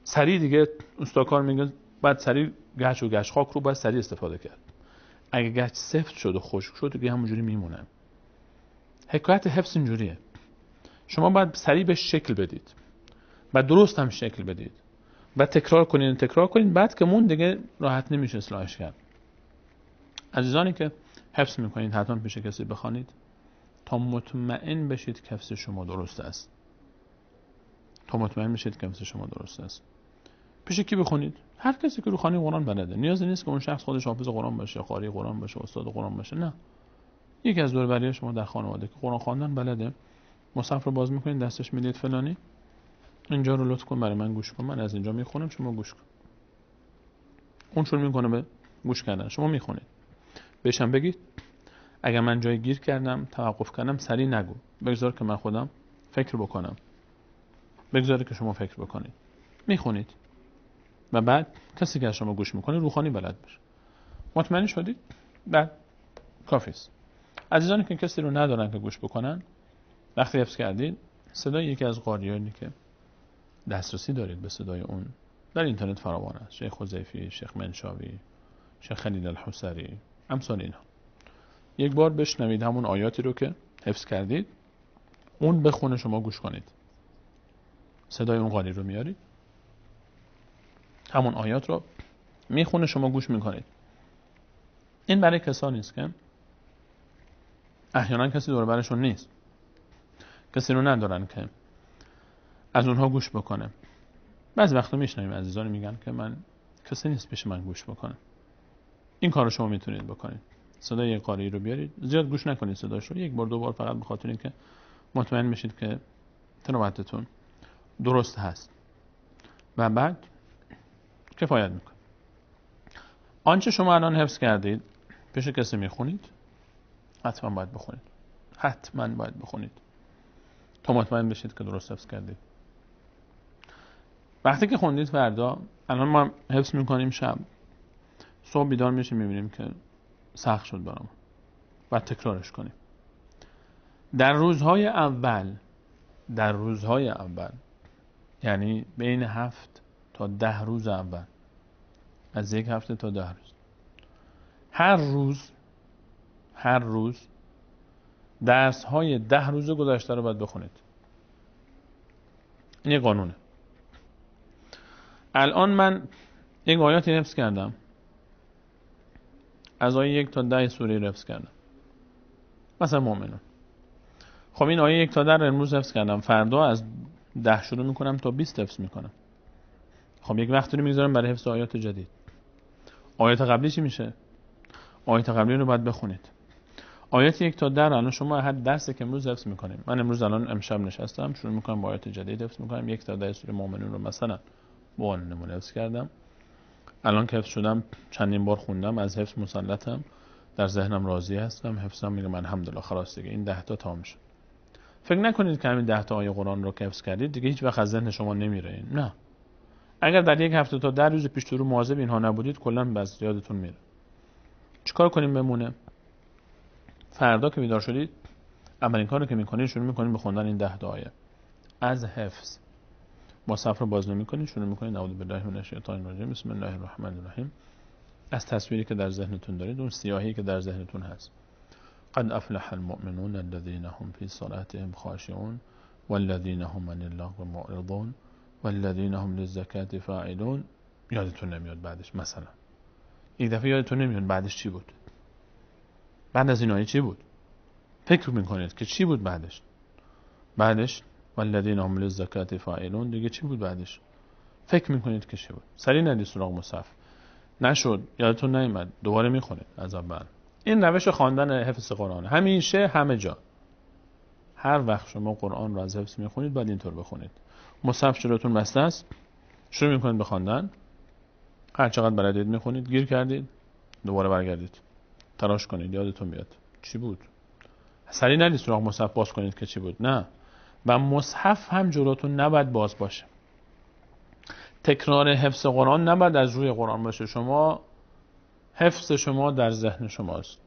سریع دیگه استاکار میگه بعد سریع گچ و گچ خاک رو باید سریع استفاده کرد. اگه گچ سفت شد و خشک شد دیگه همونجوری میمونه. حکایت حفظ اینجوریه، شما باید سریع به شکل بدید، بعد درست هم شکل بدید، بعد تکرار کنید، بعد که مون دیگه راحت نمیشه اصلاحش کرد. عزیزانی که حفظ میکنید حتما پیش کسی بخوانید تا مطمئن بشید که حفظ شما درست است. پیش کی بخونید؟ هر کسی که روخانی قرآن بلده. نیازی نیست که اون شخص خودش حافظ قرآن باشه، قاری قرآن باشه، استاد قرآن باشه، نه. یکی از دور و بریای شما در خانواده که قرآن خواندن بلده، مصحف رو باز میکنید، دستش میدید فلانی اینجا رو لطف کن برای من گوش کن، من از اینجا میخونم شما گوش کن. اون شروع میکنه به گوش کردن، شما میخونید. بهشم بگید اگر من جای گیر کردم، توقف کردم، سریع نگو، بگذار که من خودم فکر بکنم، بگذار که شما فکر بکنید. میخونید و بعد کسی که از شما گوش میکنه روخانی بلد باشه. مطمئن شدید؟ بعد کافی است. عزیزانی که کسی رو ندارن که گوش بکنن، وقتی حفظ کردید صدای یکی از قاریانی که دسترسی دارید به صدای اون در اینترنت فراوان است، شیخ حذیفی، شیخ منشاوی، شیخ خلیل الحصری، امثال اینها، یک بار بشنوید همون آیاتی رو که حفظ کردید، اون بخونه شما گوش کنید، صدای اون قاری رو میارید، همون آیات رو میخونه شما گوش میکنید. این برای کسانی است که احیانا کسی دور برشون نیست، کسی رو ندارن که از اونها گوش بکنه. بعضی وقتا میشنویم عزیزانی میگن که من کسی نیست پیش من گوش بکنه. این کارو شما میتونید بکنید، صدای یک قاری رو بیارید، زیاد گوش نکنید صداش رو، یک بار دو بار فقط به خاطر اینکه مطمئن بشید که تلاوتتون درست هست و بعد کفایت میکنه. آنچه شما الان حفظ کردید پیش کسی میخونید، حتما باید بخونید تا مطمئن بشید که درست حفظ کردید. وقتی که خوندید فردا، الان ما حفظ میکنیم شب، صبح بیدار میشیم میبینیم که سخت شد برام، بعد تکرارش کنیم. در روزهای اول یعنی بین 7 تا 10 روز اول، از 1 هفته تا 10 روز، هر روز درس های 10 روز گذشته رو باید بخونید. این یه قانونه. الان من یک آیاتی حفظ کردم، از آیه 1 تا 10 سوره رو حفظ کردم، مثلا مؤمنون. خب این آیه 1 تا 10 رو امروز حفظ کردم، فردا از 10 شروع میکنم تا 20 حفظ میکنم. خب یک وقتی رو میذارم برای حفظ آیات جدید. آیات قبلی چی میشه؟ آیات قبلی رو باید بخونید. آیات 1 تا 10 الان شما هر درسی که امروز حفظ میکنیم، من امروز الان امشب نشستم شروع میکنم با آیات جدید حفظ میکنم. 1 تا 10 سوره مؤمنون رو مثلا به عنوان نمونه حفظ کردم. الان که حفظ شدم چندین بار خوندم، از حفظ مسلطم، در ذهنم راضی هستم، حفظم میگم الحمدلله، خلاص دیگه این 10 تا تمام شد. فکر نکنید که همین 10 تا آیه قرآن رو که حفظ کردید دیگه هیچ وقت از ذهن شما نمیره. نه، اگر در 1 هفته تا 10 روز پیش رو مواظب اینها نبودید کلا بس یادتون میره. چیکار کنیم بمونه؟ فردا که بیدار شدید اولین کاری که میکنید شروع میکنید به خوندن این 10 تا آیه از حفظ. مصحف رو باز نمیکنید، شروع میکنید اعوذ بالله من الشیطان الرجیم، بسم الله الرحمن الرحیم، از تصویری که در ذهنتون دارید، اون سیاهی که در ذهنتون هست. قد افلح المؤمنون الذين هم في صلاتهم خاشعون والذين هم عن اللغو معرضون والذين هم للزکاة فاعلون. یادتون نمیاد بعدش. مثلا یک دفعه یادتون نمیاد بعدش چی بود. بعد از این آیه چی بود؟ فکر میکنید که چی بود بعدش. بعدش والذین هم للزکاة فاعلون دیگه چی بود بعدش؟ فکر میکنید که چی بود. سریع ندید سراغ مصحف. نشد، یادتون نمیاد، دوباره میخونید از اول. این روش خواندن حفظ قرآن همیشه همه جا. هر وقت شما قرآن رو از حفظ میخونید باید اینطور بخونید. مصحف جلوتون بسته است، شروع میکنید به خواندن، هر چقدر بلدید میخونید، گیر کردید دوباره برگردید، تلاش کنید یادتون بیاد چی بود. سریع ندید سراغ مصحف باز کنید که چی بود. نه، و مصحف هم جلوتون نباید باز باشه. تکرار حفظ قرآن نباید از روی قرآن باشه. شما حفظ شما در ذهن شماست.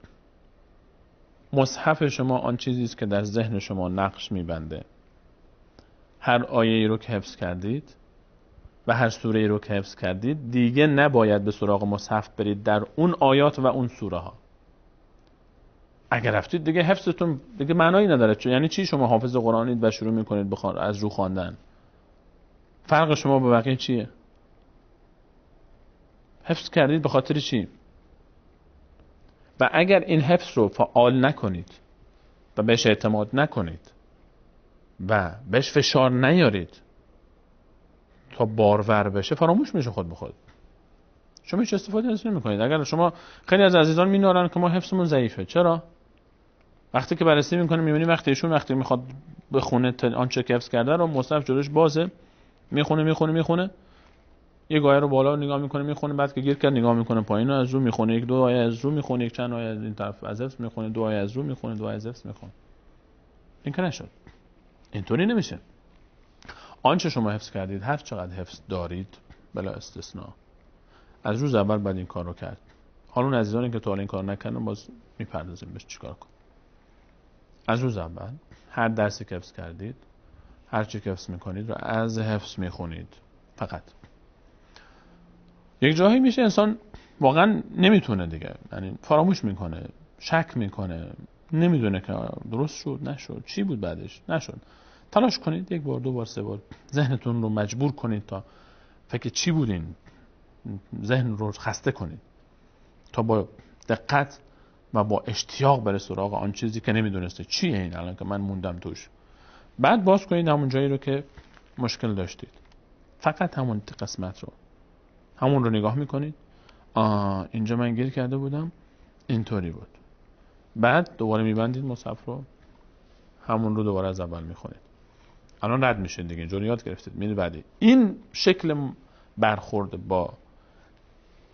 مصحف شما آن چیزی است که در ذهن شما نقش میبنده. هر آیه‌ای رو که حفظ کردید و هر سوره‌ای رو که حفظ کردید دیگه نباید به سراغ مصحف برید در اون آیات و اون سوره ها. اگر رفتید دیگه حفظتون دیگه معنایی نداره. یعنی چی شما حافظ قرآنید و شروع میکنید از رو خواندن؟ فرق شما با بقیه چیه؟ حفظ کردید به خاطر چی؟ و اگر این حفظ رو فعال نکنید و بهش اعتماد نکنید و بهش فشار نیارید تا بارور بشه، فراموش میشه خود به خود. شما هیچ استفاده نمی‌کنید. اگر شما خیلی از عزیزان مینارن که ما حفظمون ضعیفه. چرا؟ وقتی که بررسی می‌کنه می‌بینی وقتی میخواد بخونه آنچه که حفظ کرده رو مصحف جلوش بازه، میخونه یک آیه رو بالا نگاه میکنه میخونه، بعد که گیر کرد نگاه میکنه پایین رو از رو میخونه، یک دو آیه از رو میخونه، یک چند آیه از این طرف از حفظ میخونه، دو آیه از رو میخونه، دو آیه از حفظ میخونه. این که نشد. اینطوری نمیشه. آنچه شما حفظ کردید، هر چقدر حفظ دارید بلا استثناء، از روز اول بعد این کار رو کرد. حالا اون عزیزانی که تا این کار نکردن باز میپردازیم بهش چیکار کنیم. از روز اول هر درسی که حفظ کردید، هر چی که حفظ میکنید رو از حفظ میخونید. فقط یک جایی میشه انسان واقعا نمیتونه دیگه، یعنی فراموش میکنه، شک میکنه، نمیدونه که درست شد نشد، چی بود بعدش نشد. تلاش کنید یک بار، دو بار، سه بار ذهنتون رو مجبور کنید تا فکر چی بود، این ذهن رو خسته کنید تا با دقت و با اشتیاق بره سراغ آن چیزی که نمیدونسته چیه این الان که من موندم توش. بعد باز کنید همون جایی رو که مشکل داشتید، فقط همون قسمت رو، همون رو نگاه میکنید. اینجا من گیر کرده بودم، اینطوری بود. بعد دوباره میبندید مصحف رو، همون رو دوباره از اول میخونید. الان رد میشه دیگه، اینجوری یاد گرفتید. میرید بعدی. این شکل برخورد با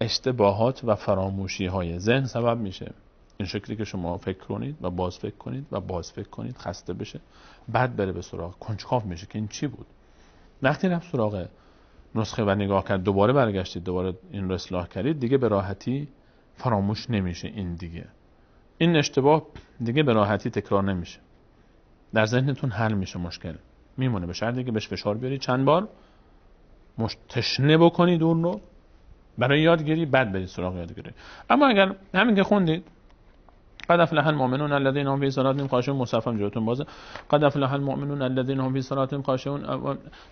اشتباهات و فراموشی های ذهن سبب میشه این شکلی که شما فکر کنید و باز فکر کنید و باز فکر کنید، خسته بشه، بعد بره به سراغ کنجکاو میشه که این چی بود. وقتی رفت سراغ نسخه و نگاه کرد، دوباره برگشتید، دوباره این رو اصلاح کردید، دیگه به راحتی فراموش نمیشه. این دیگه این اشتباه دیگه به راحتی تکرار نمیشه، در ذهنتون حل میشه، مشکل میمونه. به شرطی که بهش فشار بیارید، چند بار تشنه بکنید اون رو برای یادگیری، بعد برید سراغ یادگیری. اما اگر همین که خوندید قد افلح المؤمنون الذين هم في صلاتهم خاشعون، مصحفم جلوتون بازه، قد افلح المؤمنون الذين هم في صلاتهم خاشعون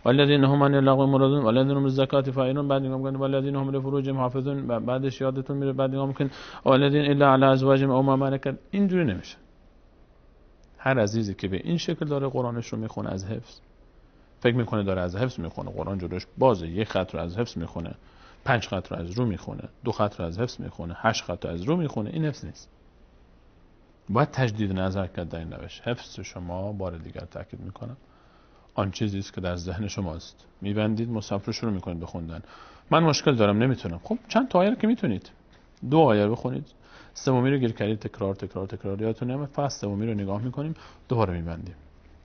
والذين هم عن اللغو معرضون والذين هم للزکاة فاعلون، بعد نگاه میکنید والذين هم لفروجهم حافظون، بعدش یادتون میره، بعد نگاه میکنید والذين الا على ازواجهم او ما ملكت. اینجوری نمیشه. هر عزیزی که به این شکل داره قرآنش رو میخونه از حفظ، فکر میکنه داره از حفظ میخونه، قرآن جلوش بازه، یک خط رو از حفظ میخونه، 5 خط رو از رو میخونه، 2 خط رو از حفظ میخونه، 8 خط رو از رو میخونه، این حفظ نیست. باید تجدید نظر کرد در این روش. حفظ شما، بار دیگر تاکید میکنم، آن چیزی است که در ذهن شماست. میبندید مصحف رو شروع میکنید به خوندن. من مشکل دارم نمیتونم. خب چند تا آیه رو که میتونید، 2 آیه بخونید، سومی رو گیر کردید، تکرار یادتون نمیاد، فقط سومی رو نگاه میکنیم، دوباره میبندیم،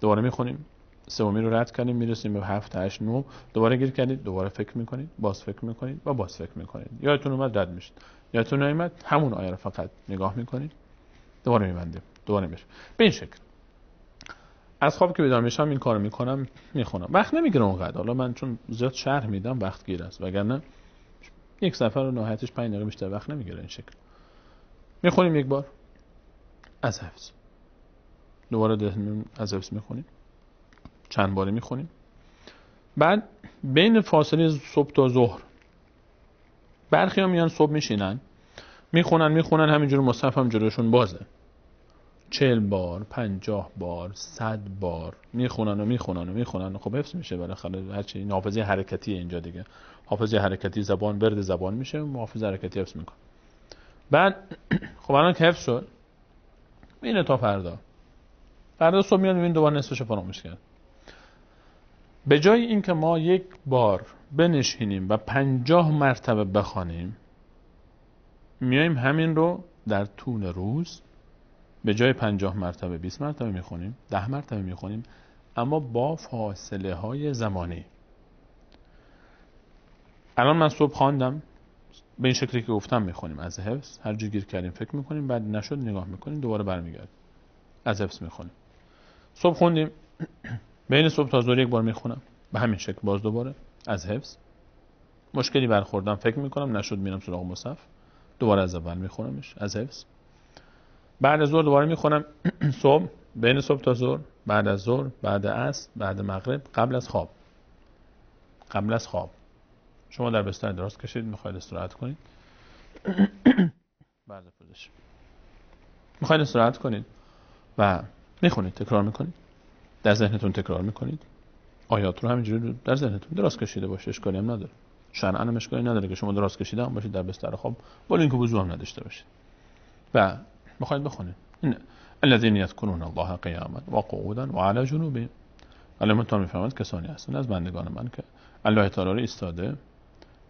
دوباره میخونیم، سومی رو رد کردیم، میرسیم به 7 8 9، دوباره گیر کردید، دوباره فکر میکنید، باز فکر میکنید و باز فکر میکنید. یادتون اومد رد میشید، یادتون نمیاد همون آیه رو فقط نگاه میکنید، دوباره میبندیم، دوباره میشه. به این شکل از خواب که بیدار میشم این کارو میکنم، میخونم. وقت نمیگیره اونقدر. حالا من چون زیاد شرح میدم وقت گیر است، وگرنه یک صفحه رو نهایتش 5 دقیقه بیشتر وقت نمیگیره. این شکل میخونیم یک بار از حفظ، دوباره از حفظ میخونیم، چند باری میخونیم. بعد بین فاصله صبح تا ظهر برخی ها میان صبح میشینن میخونن همینجور مصحف هم جلوشون بازه، 40 بار 50 بار 100 بار میخونن. خب حفظ میشه بالاخره. هرچی این حافظه حرکتی اینجا دیگه، حافظه حرکتی زبان ورد زبان میشه، حافظه حرکتی حفظ میکنه. بعد خب الان که حفظ شد اینه تا فردا صبح میاد میبین دوباره نصفش فراموش کرد. به جای اینکه ما یک بار بنشینیم و 50 مرتبه بخوانیم، میایم همین رو در طول روز به جای 50 مرتبه 20 مرتبه میخونیم، 10 مرتبه میخونیم، اما با فاصله های زمانی. الان من صبح خواندم، به این شکلی که گفتم میخونیم از حفظ، هر جور گیر کردیم فکر میکنیم، بعد نشد نگاه میکنیم، دوباره برمیگردیم از حفظ میخونیم. صبح خوندیم، بین صبح تا ظهر یک بار میخونم به همین شکل، باز دوباره از حفظ. مشکلی برخوردم فکر میکنم، نشد میرم سراغ مصحف، دوباره از اول میخونمش از حفظ. بعد از ظهر دوباره میخونم صبح، بین صبح تا ظهر، بعد از ظهر، بعد عصر، بعد مغرب، قبل از خواب. شما در بستر دراز کشید، میخواید استراحت کنید بعد پوزش میخواید استراحت کنید و میخونید، تکرار میکنید، در ذهنتون تکرار میکنید. آیات رو همینجوری در ذهنتون دراز کشیده باشه، اشکالی هم نداره. شرعاً هم اشکالی نداره که شما دراز کشیده هم باشید در بستر خواب، ولی اینکه وضو هم نداشته باشید و میخواید بخونید. این الذين يذكرون الله قیاما و قعودا و علی جنوبهم. علامه تا میفهمند کسانی هستند از بندگان من که الله تعالی رو ایستاده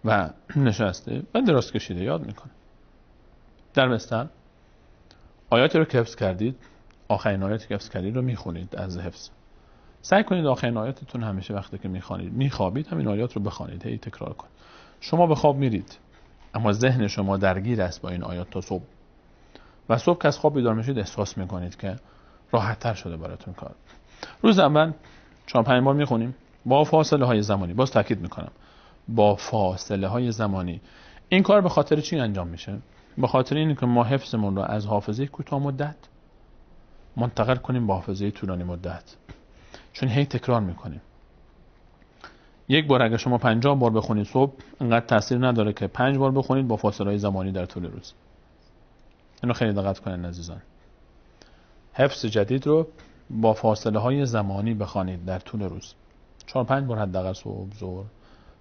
و نشسته و دراز کشیده یاد میکنه. در بستر آیاتی رو که حفظ کردید، آخرین آیاتی که حفظ کردید رو میخونید از حفظ. سعی کنید آخرین آیاتتون همیشه وقتی که میخوابید همین آیات رو بخوانید، هی تکرار کنید. شما به خواب میرید اما ذهن شما درگیر است با این آیات تا صبح، و صبح که از خواب بیدار میشید احساس میکنید که راحت تر شده براتون کار. روز اول 4-5 بار میخونیم با فاصله های زمانی. باز تاکید میکنم با فاصله های زمانی. این کار به خاطر چی انجام میشه؟ به خاطر اینه که ما حفظمون رو از حافظه کوتاه مدت منتقل کنیم به حافظه طولانی مدت، چون هی تکرار میکنیم. یک بار اگه شما 50 بار بخونید صبح، انقدر تاثیر نداره که 5 بار بخونید با فاصله های زمانی در طول روز. اینو خیلی دقت کنید عزیزان. حفظ جدید رو با فاصله های زمانی بخوانید در طول روز. 4-5 بار حداقل صبح، ظهر،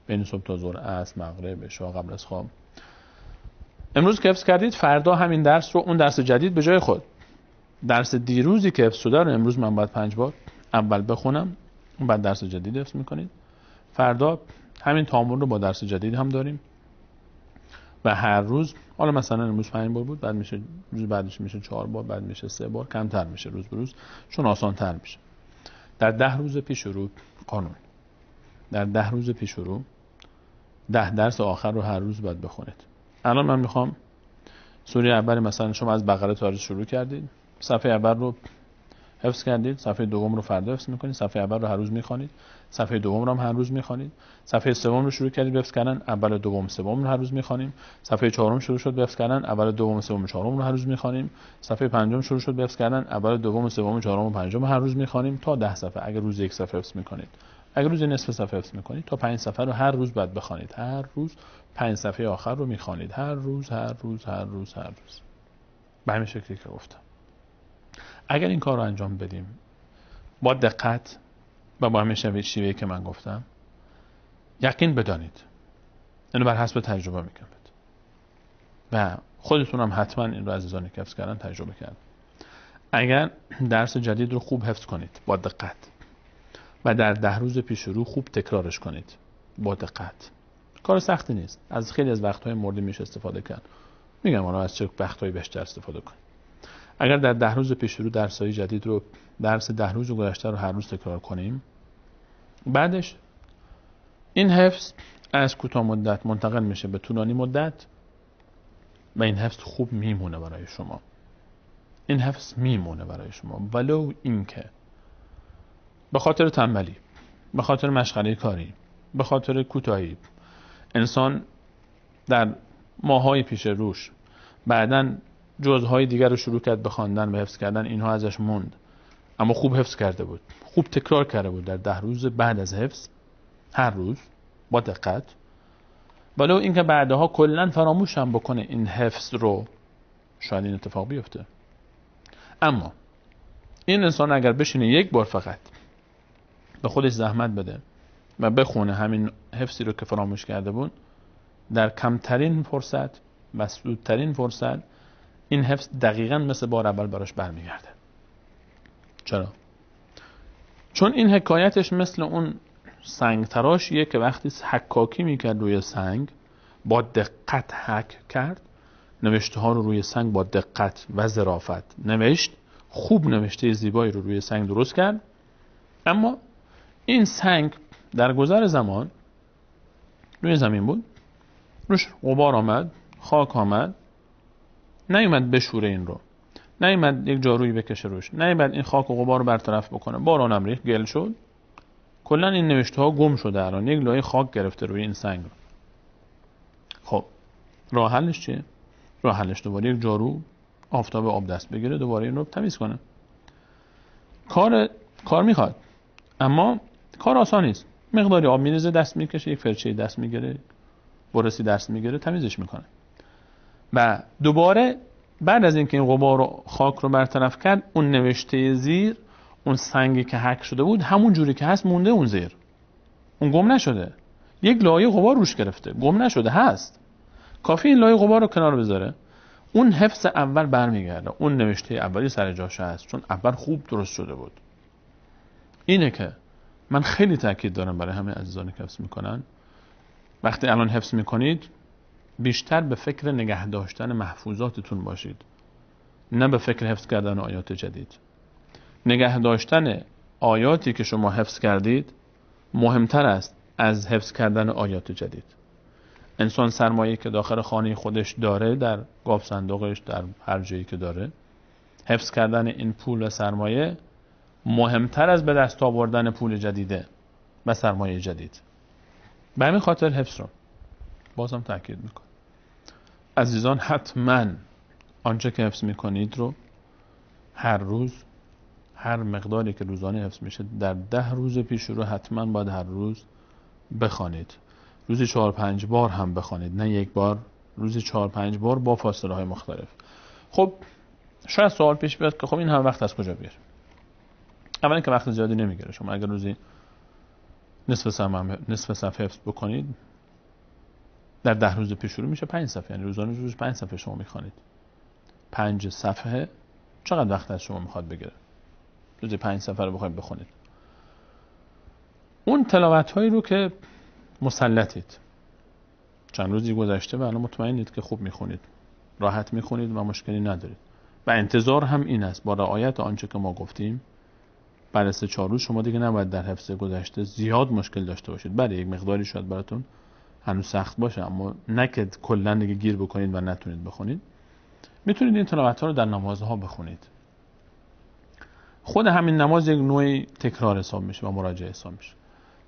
بین صبح تا ظهر، عصر، مغرب، عشا، قبل از خواب. امروز که حفظ کردید، فردا همین درس رو، اون درس جدید به جای خود درس دیروزی که حفظ شده رو امروز من باید 5 بار اول بخونم، بعد درس جدید حفظ میکنید. فردا همین تامل رو با درس جدید هم داریم و هر روز، حالا مثلا امروز 5 بار بود، بعد میشه روز بعدش میشه 4 بار، بعد میشه 3 بار، کمتر میشه روز به روز چون آسان تر میشه. در 10 روز پیش رو قانون، در 10 روز پیش رو 10 درس آخر رو هر روز باید بخونید. الان من میخوام سوره اول، مثلا شما از بقره تا شروع کردید، صفحه اول رو حفظ کردید، صفحه دوم رو فردا حفظ میکنید، صفحه اول رو هر روز میخوانید، صفحه دوم رو هم هر روز میخوانید، صفحه سوم رو شروع کردید حفظ کردن، اول دوم سوم رو هر روز میخوانیم، صفحه چهارم شروع شد حفظ کردن، اول دوم سوم چهارم رو هر روز میخوانیم، صفحه پنجم شروع شد حفظ کردن، اول دوم سوم چهارم و پنجم هر روز میخوانیم تا 10 صفحه. اگر روز یک صفحه حفظ میکنید، اگر روز نصف صفحه حفظ میکنید، تا 5 صفحه رو هر روز باید بخوانید. هر روز 5 صفحه آخر رو میخوانید، هر روز. به همین شکلی که گفتم. اگر این کار رو انجام بدیم با دقت و با همین شیوهی که من گفتم، یقین بدانید، اینو بر حسب تجربه میگم و خودتون هم حتما این رو عزیزانی که حفظ کردن تجربه کردن. اگر درس جدید رو خوب حفظ کنید با دقت و در 10 روز پیش رو خوب تکرارش کنید با دقت، کار سختی نیست. از خیلی از وقت‌های مورد میشه استفاده کرد. میگم حالا از چه وقت‌های بیشتر استفاده کنید. اگر در 10 روز پیش رو درس‌های جدید رو، درس 10 روز گذشته رو هر روز تکرار کنیم، بعدش این حفظ از کوتاه مدت منتقل میشه به طولانی مدت و این حفظ خوب میمونه برای شما. این حفظ میمونه برای شما، ولو اینکه به خاطر تنبلی، به خاطر مشغله کاری، به خاطر کوتاهی انسان در ماهای پیش روش بعداً جزهای دیگر رو شروع کرد به خواندن و حفظ کردن، اینها ازش موند، اما خوب حفظ کرده بود، خوب تکرار کرده بود در 10 روز بعد از حفظ، هر روز با دقت، ولو اینکه بعدها کلا فراموش هم بکنه این حفظ رو، شاید این اتفاق بیفته. اما این انسان اگر بشینه یک بار فقط به خودش زحمت بده و بخونه همین حفظی رو که فراموش کرده بود، در کمترین فرصت، مسدودترین فرصت، این حفظ دقیقاً مثل بار اول براش برمیگرده. چرا؟ چون این حکایتش مثل اون سنگ تراشیه که وقتی حکاکی میکرد روی سنگ، با دقت حک کرد، نوشته ها رو روی سنگ با دقت و ظرافت نوشت، خوب نوشته زیبایی رو روی سنگ درست کرد، اما این سنگ در گذر زمان روی زمین بود، روش غبار آمد، خاک آمد، نیومد بشوره این رو، نیومد یک جارویی بکشه روش، نیومد این خاک و غبار رو برطرف بکنه، بارانم ریخت، گل شد، کلا این نوشته ها گم شده، الان یک لایه خاک گرفته روی این سنگ رو. خب راه حلش چیه؟ راه حلش دوباره یک جارو آفتاب آب دست بگیره، دوباره این رو تمیز کنه. کار میخواد، اما کار آسان نیست. مقداری آب میریزه، دست میکشه، یک فرچه دست میگیره، برسی دست میگیره، تمیزش میکنه. و دوباره بعد از اینکه این غبار و خاک رو برطرف کرد، اون نوشته زیر، اون سنگی که حک شده بود، همون جوری که هست مونده اون زیر، اون گم نشده، یک لایه غبار روش گرفته، گم نشده، هست. کافی این لایه غبار رو کنار بذاره، اون حفظ اول برمیگرده، اون نوشته اولی سر جاش هست، چون اول خوب درست شده بود. اینه که من خیلی تاکید دارم برای همه عزیزانی که حفظ میکنن، وقتی الان حفظ میکنید بیشتر به فکر نگه داشتن محفوظاتتون باشید، نه به فکر حفظ کردن آیات جدید. نگه داشتن آیاتی که شما حفظ کردید مهمتر است از حفظ کردن آیات جدید. انسان سرمایه‌ای که داخل خانه خودش داره، در گاف صندوقش، در هر جایی که داره، حفظ کردن این پول سرمایه مهمتر از به دست آوردن پول جدیده و سرمایه جدید. به همین خاطر حفظ رو بازم تاکید میکنم. عزیزان حتما آنچه که حفظ میکنید رو هر روز، هر مقداری که روزانه حفظ میشه، در 10 روز پیش رو حتما باید هر روز بخوانید. روزی 4-5 بار هم بخوانید، نه یک بار، روزی 4-5 بار با فاصله های مختلف. خب شاید سوال پیش بیاد که خب این هم وقت از کجا بیاره؟ اولا که وقت زیادی نمیگیره. شما اگر روزی نصف صفحه حفظ بکنید، در 10 روز پیش شروع میشه 5 صفحه، یعنی روزانه 5 صفحه شما میخوانید. 5 صفحه چقدر وقت از شما میخواد بگیره؟ روزی 5 صفحه رو بخواید بخونید. اون تلاوت هایی رو که مسلطید، چند روزی گذشته و الان مطمئنید که خوب میخونید، راحت میخونید و مشکلی ندارید، و انتظار هم این است با رعایت آنچه که ما گفتیم، بعد از 4 روز شما دیگه نباید در حفظ گذشته زیاد مشکل داشته باشید. بله یک مقداری شاید براتون هنوز سخت باشه، اما نه که کلا دیگه گیر بکنید و نتونید بخونید. میتونید این تلاوت‌ها رو در نمازها بخونید. خود همین نماز یک نوعی تکرار حساب میشه و مراجعه حساب میشه.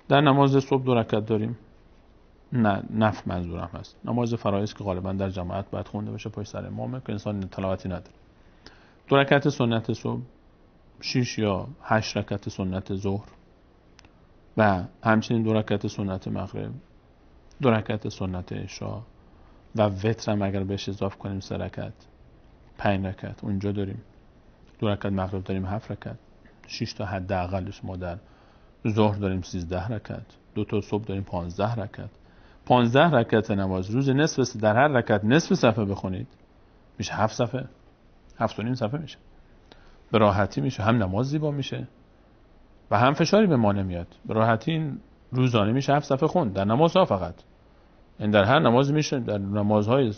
در نماز صبح 2 رکعت داریم، نه نفل منظورم هست، نماز فرایض که غالبا در جماعت باید خونده بشه پشت سر امامه که انسان تلاوتی نداره. 2 رکعت سنت صبح، 6 یا 8 رکعت سنت ظهر، و همچنین 2 رکعت سنت مغرب، 2 رکعت سنت عشا، و وتر هم اگر بهش اضافه کنیم 3 رکعت، 5 رکعت اونجا داریم. 2 رکعت مغرب داریم 7 رکعت، 6 تا حداقلش ما در ظهر داریم 13 رکعت، 2 تا صبح داریم 15 رکعت. 15 رکعت نماز، روز نصف، در هر رکعت نصف صفحه بخونید میشه 7 صفحه، 7.5 صفحه میشه. به راحتی میشه، هم نماز زیبا میشه و هم فشاری به ما نمیاد. به راحتی این روزانه میشه 7 صفحه خوند در نمازها فقط. این در هر نماز میشه، در نمازهای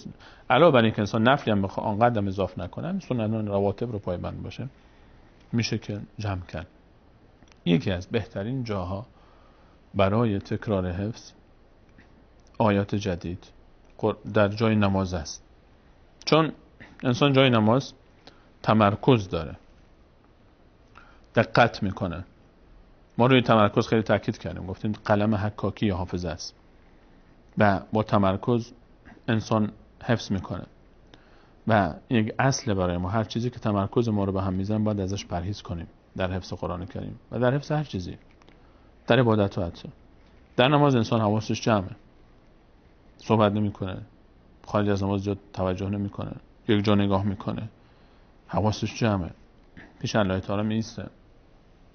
علاوه بر اینکه انسان نفلی هم بخواد آنقدر هم اضافه نکنه، سنن رواتب رو پایبند باشه، میشه که جمع کرد. یکی از بهترین جاها برای تکرار حفظ آیات جدید در جای نماز است، چون انسان جای نماز تمرکز داره، دقت میکنه. ما روی تمرکز خیلی تاکید کردیم، گفتیم قلم حکاکی حافظه است و با تمرکز انسان حفظ میکنه و یک اصل برای ما. هر چیزی که تمرکز ما رو به هم میزنه باید ازش پرهیز کنیم در حفظ قرآن کریم و در حفظ هر چیزی، در عبادت و حتی در نماز انسان حواسش جمعه، صحبت نمیکنه، خارج از نماز جا توجه نمیکنه، یک جا نگاه میکنه، حواسش جمعه، پیش الله تعالی میسته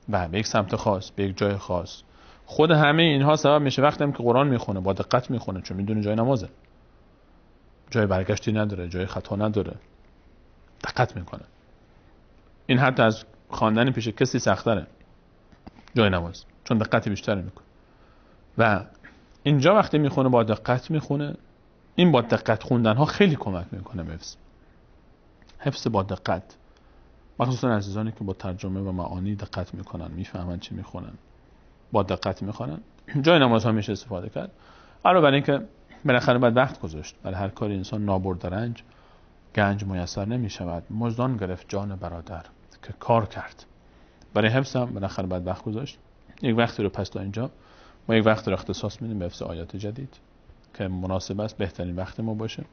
و به یک سمت خاص، به یک جای خاص. خود همه اینها سبب میشه وقتی هم که قرآن میخونه با دقت میخونه، چون میدونه جای نمازه، جای برگشتی نداره، جای خطا نداره، دقت میکنه. این حتی از خواندن پیش کسی سخت‌تره، جای نماز، چون دقت بیشتری میکنه. و اینجا وقتی میخونه با دقت میخونه. این با دقت خوندن ها خیلی کمک میکنه به حفظ با دقت، مخصوصا عزیزانی که با ترجمه و معانی دقت میکنن، میفهمن چی میخونن، با دقت میخونن. جای نماز ها میشه استفاده کرد. علاوه بر اینکه بالاخره باید وقت گذاشت، برای هر کاری انسان نابرد رنج گنج میسر نمیشود. مزدان گرفت جان برادر که کار کرد. برای حفظ هم بالاخره باید وقت گذاشت. یک وقتی رو پس تا اینجا ما یک وقت رو اختصاص میدیم به حفظ آیات جدید که مناسب است، بهترین وقت ما باشه.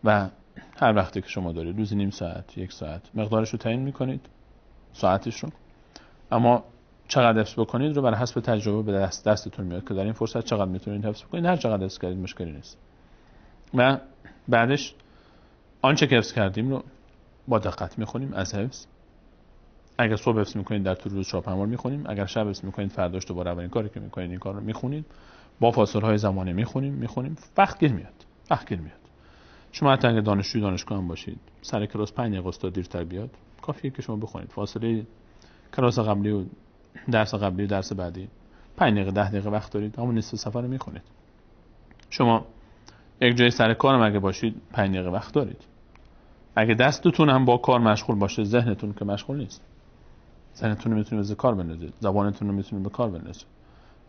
و هر وقتی که شما دارید، روزی نیم ساعت، یک ساعت، مقدارش رو تعیین میکنید، ساعتش رو. اما چقدر حفظ بکنید رو بر حسب تجربه به دستتون میاد که در این فرصت چقدر میتونید حفظ بکنید. هر چقدر حفظ کردید مشکلی نیست. و بعدش آنچه که حفظ کردیم رو با دقت میخونیم از حفظ. اگر صبح حفظ میکنید در طول روز 4-5 بار میخونیم، اگر شب حفظ میکنید فرداش دوباره اولین کاری که میکنید این کار رو میخونید، با فاصله های زمانی میخونیم. وقت گیر میاد. شما حتی اگر دانشجوی دانشگاه هم باشید، سر کلاس 5 دقیقه استاد دیرتر بیاد، کافیه که شما بخونید. فاصله کلاس قبلی و درس قبلی و درس بعدی 5 دقیقه 10 دقیقه وقت دارید، همون نصف سفر رو میخونید. شما یک جای سر کار هم اگه باشید 5 دقیقه وقت دارید. اگه دستتون هم با کار مشغول باشه، ذهنتون که مشغول نیست، ذهنتون رو میتونید به کار بندازید، زبانتون رو میتونید به کار بندازید.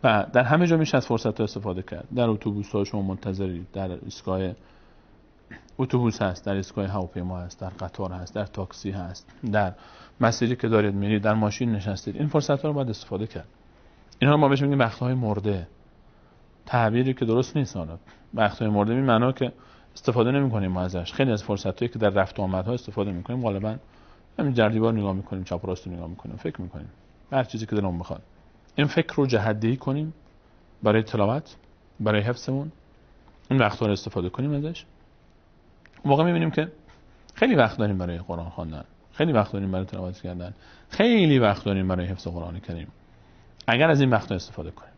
و در همه جا میشه از فرصت استفاده کرد. در اتوبوس‌ها شما منتظرید، در ایستگاه اتوبوس هست، در ایستگاه هواپیما هست، در قطار هست، در تاکسی هست، در مسیری که دارید میرید، در ماشین نشستید. این فرصت‌ها رو باید استفاده کرد. اینها رو ما بهش میگیم وقت‌های مرده. تعبیری که درست نیست. حالا وقت‌های مرده این معنا که استفاده نمی‌کنیم ما ازش. خیلی از فرصت‌هایی که در رفت و آمدها استفاده می‌کنیم غالباً همین در دیوار نگاه می‌کنیم، چپ و راست نگاه می‌کنیم، فکر می‌کنیم، هر چیزی که دلمون بخواد. این فکر رو جهت‌دهی کنیم برای تلاوت، برای حفظمون. این وقت‌ها رو استفاده کنیم ازش. موقع می‌بینیم که خیلی وقت داریم برای قرآن خواندن، خیلی وقت داریم برای تلاوت کردن، خیلی وقت داریم برای حفظ قرآن کریم. اگر از این وقت‌ها استفاده کنیم،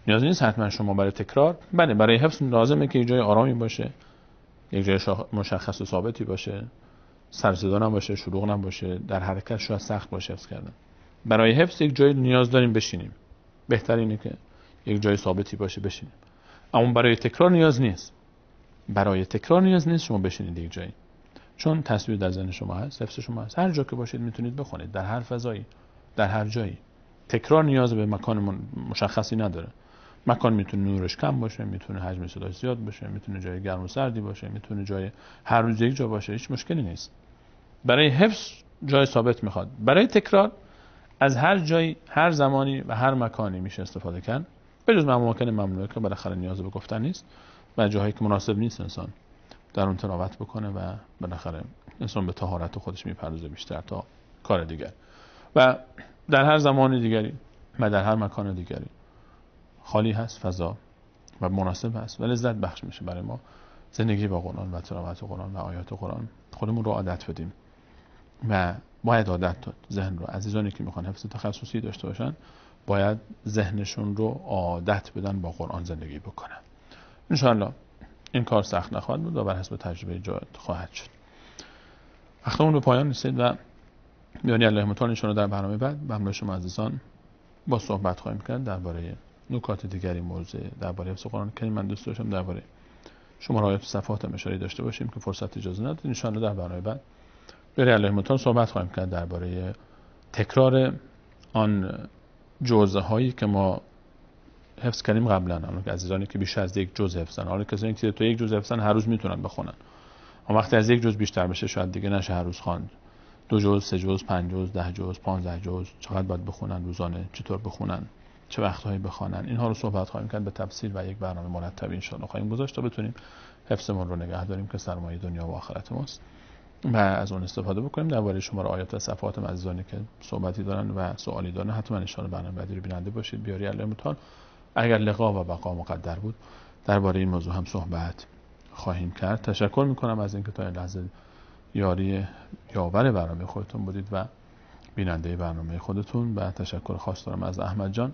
نیازی نیست حتما شما برای تکرار، بله برای حفظ لازمه که یک جای آرامی باشه، یک جای مشخص و ثابتی باشه، سر صدا نباشه، شلوغ نباشه، در حرکت شاید سخت باشه حفظ کردن. برای حفظ یک جای نیاز داریم بشینیم. بهتر اینه که یک جای ثابتی باشه بشینیم. اما برای تکرار نیاز نیست. برای تکرار نیاز نیست شما بشینید یک جایی. چون تصویر در ذهن شما هست، حفظ شما هست. هر جا که باشید میتونید بخونید، در هر فضایی، در هر جایی. تکرار نیاز به مکان مشخصی نداره. مکان میتونه نورش کم باشه، میتونه حجم صداش زیاد باشه، میتونه جای گرم و سردی باشه، میتونه جای هر روز یک جا باشه، هیچ مشکلی نیست. برای حفظ جای ثابت میخواد. برای تکرار از هر جایی، هر زمانی و هر مکانی میشه استفاده کرد، به جز اماکن ممنوعه که بالاخره نیاز به گفتن نیست و جاهایی که مناسب نیست انسان در اون تلاوت بکنه و بالاخره انسان به طهارت خودش میپردازه بیشتر تا کار دیگر. و در هر زمان دیگری و در هر مکان دیگری خالی هست فضا و مناسب هست و لذت بخش میشه برای ما زندگی با قرآن و تلاوت قرآن و آیات قرآن. خودمون رو عادت بدیم و باید عادت داد ذهن رو. عزیزانی که میخوان حفظ تخصصی داشته باشن باید ذهنشون رو عادت بدن با قرآن زندگی بکنن. انشاءالله این کار سخت نخواهد بود و بر حسب تجربه جاد خواهد شد. وقتمون به پایان رسید و بیانی الله متعال انشاءالله در برنامه بعد با همراه شما عزیزان با صحبت خواهیم کرد درباره نکات دیگری موضوع درباره حفظ قرآن کریم. من دوست داشتم درباره شماره‌های صفحات هم اشاره داشته باشیم که فرصت اجازه نداد. ان شاءالله در برنامه بعد به الله متعال صحبت خواهیم کرد درباره تکرار آن جزء هایی که ما حفظ کردیم قبلا. اون عزیزانی که بیش از یک جزء حفظن، حالا کسانی که تو یک جزء حفظن هر روز میتونن بخونن، اما وقتی از یک جزء بیشتر بشه شاید دیگه نشه هر روز خواند. 2 جزء، 3 جزء، 5 جزء، 10 جزء، 15 جزء، چقدر باید بخونن روزانه، چطور بخونن، چه وقتهایی بخوانن. اینها رو صحبت خواهیم کرد به تفصیل و یک برنامه مرتب ان شاء الله خواهیم گذاشت تا بتونیم حفظمون رو نگه داریم که سرمایه دنیا و آخرت ماست و از اون استفاده بکنیم. درباره شماره آیات و صفحات عزیزانی که صحبتی دارن و سوالی دارن حتما ان شاء الله برنامه بعدی رو بیننده باشید. بیاری الله متعال اگر لقا و بقا مقدر بود درباره این موضوع هم صحبت خواهیم کرد. تشکر میکنم از اینکه تا این لحظه یاری یاور برنامه خودتون بودید و بیننده برنامه خودتون. و تشکر خاص دارم از احمد جان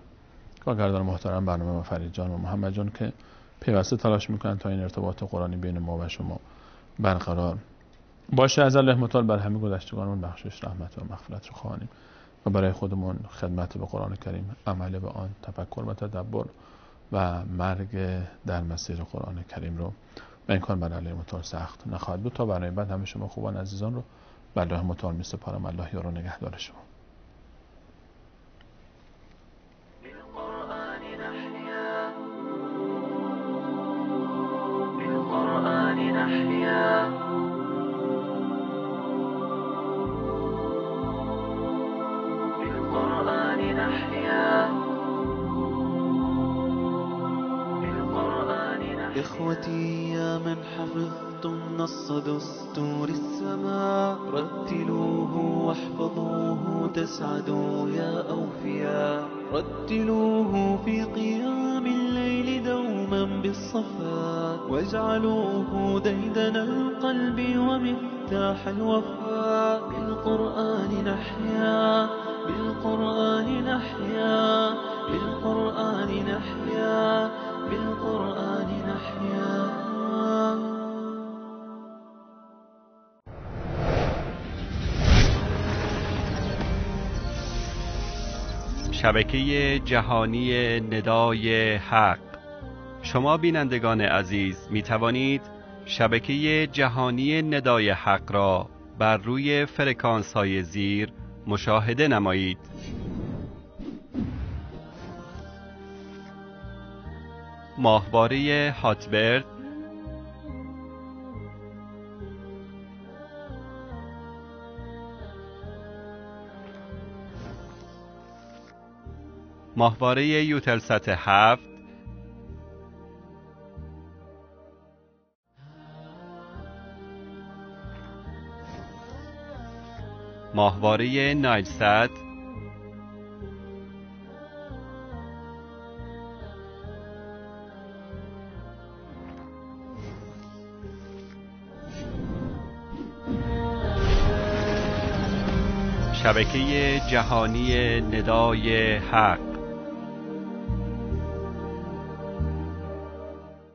کارگردان محترم برنامه و فرید جان و محمد جان که پیوسته تلاش میکنن تا این ارتباط قرآنی بین ما و شما برقرار باشه. از الله متعال بر همه گذشتگانمون بخشش، رحمت و مغفرت رو خواهیم و برای خودمون خدمت به قرآن کریم، عمل به آن، تفکر و تدبر و مرگ در مسیر قرآن کریم رو و این کار بر الله متعال سخت نخواهد بود. تا برنامه بعد همه شما خوبان عزیزان رو بر الله متعال میسپارم. الله یار و نگهدار شما. إخوتي يا من حفظتم نص دستور السماء رتلوه واحفظوه تسعدوا يا أوفياء رتلوه في قيام الليل دوما بالصفاء واجعلوه ديدن القلب ومفتاح الوفاء بالقرآن نحيا بالقرآن نحيا بالقرآن نحيا بالقرآن نحيا. شبکه جهانی ندای حق. شما بینندگان عزیز می توانید شبکه جهانی ندای حق را بر روی فرکانس های زیر مشاهده نمایید. ماهواره هاتبرد، ماهواره یوتلسات 7، ماهواره نایلسات، شبکه جهانی ندای حق.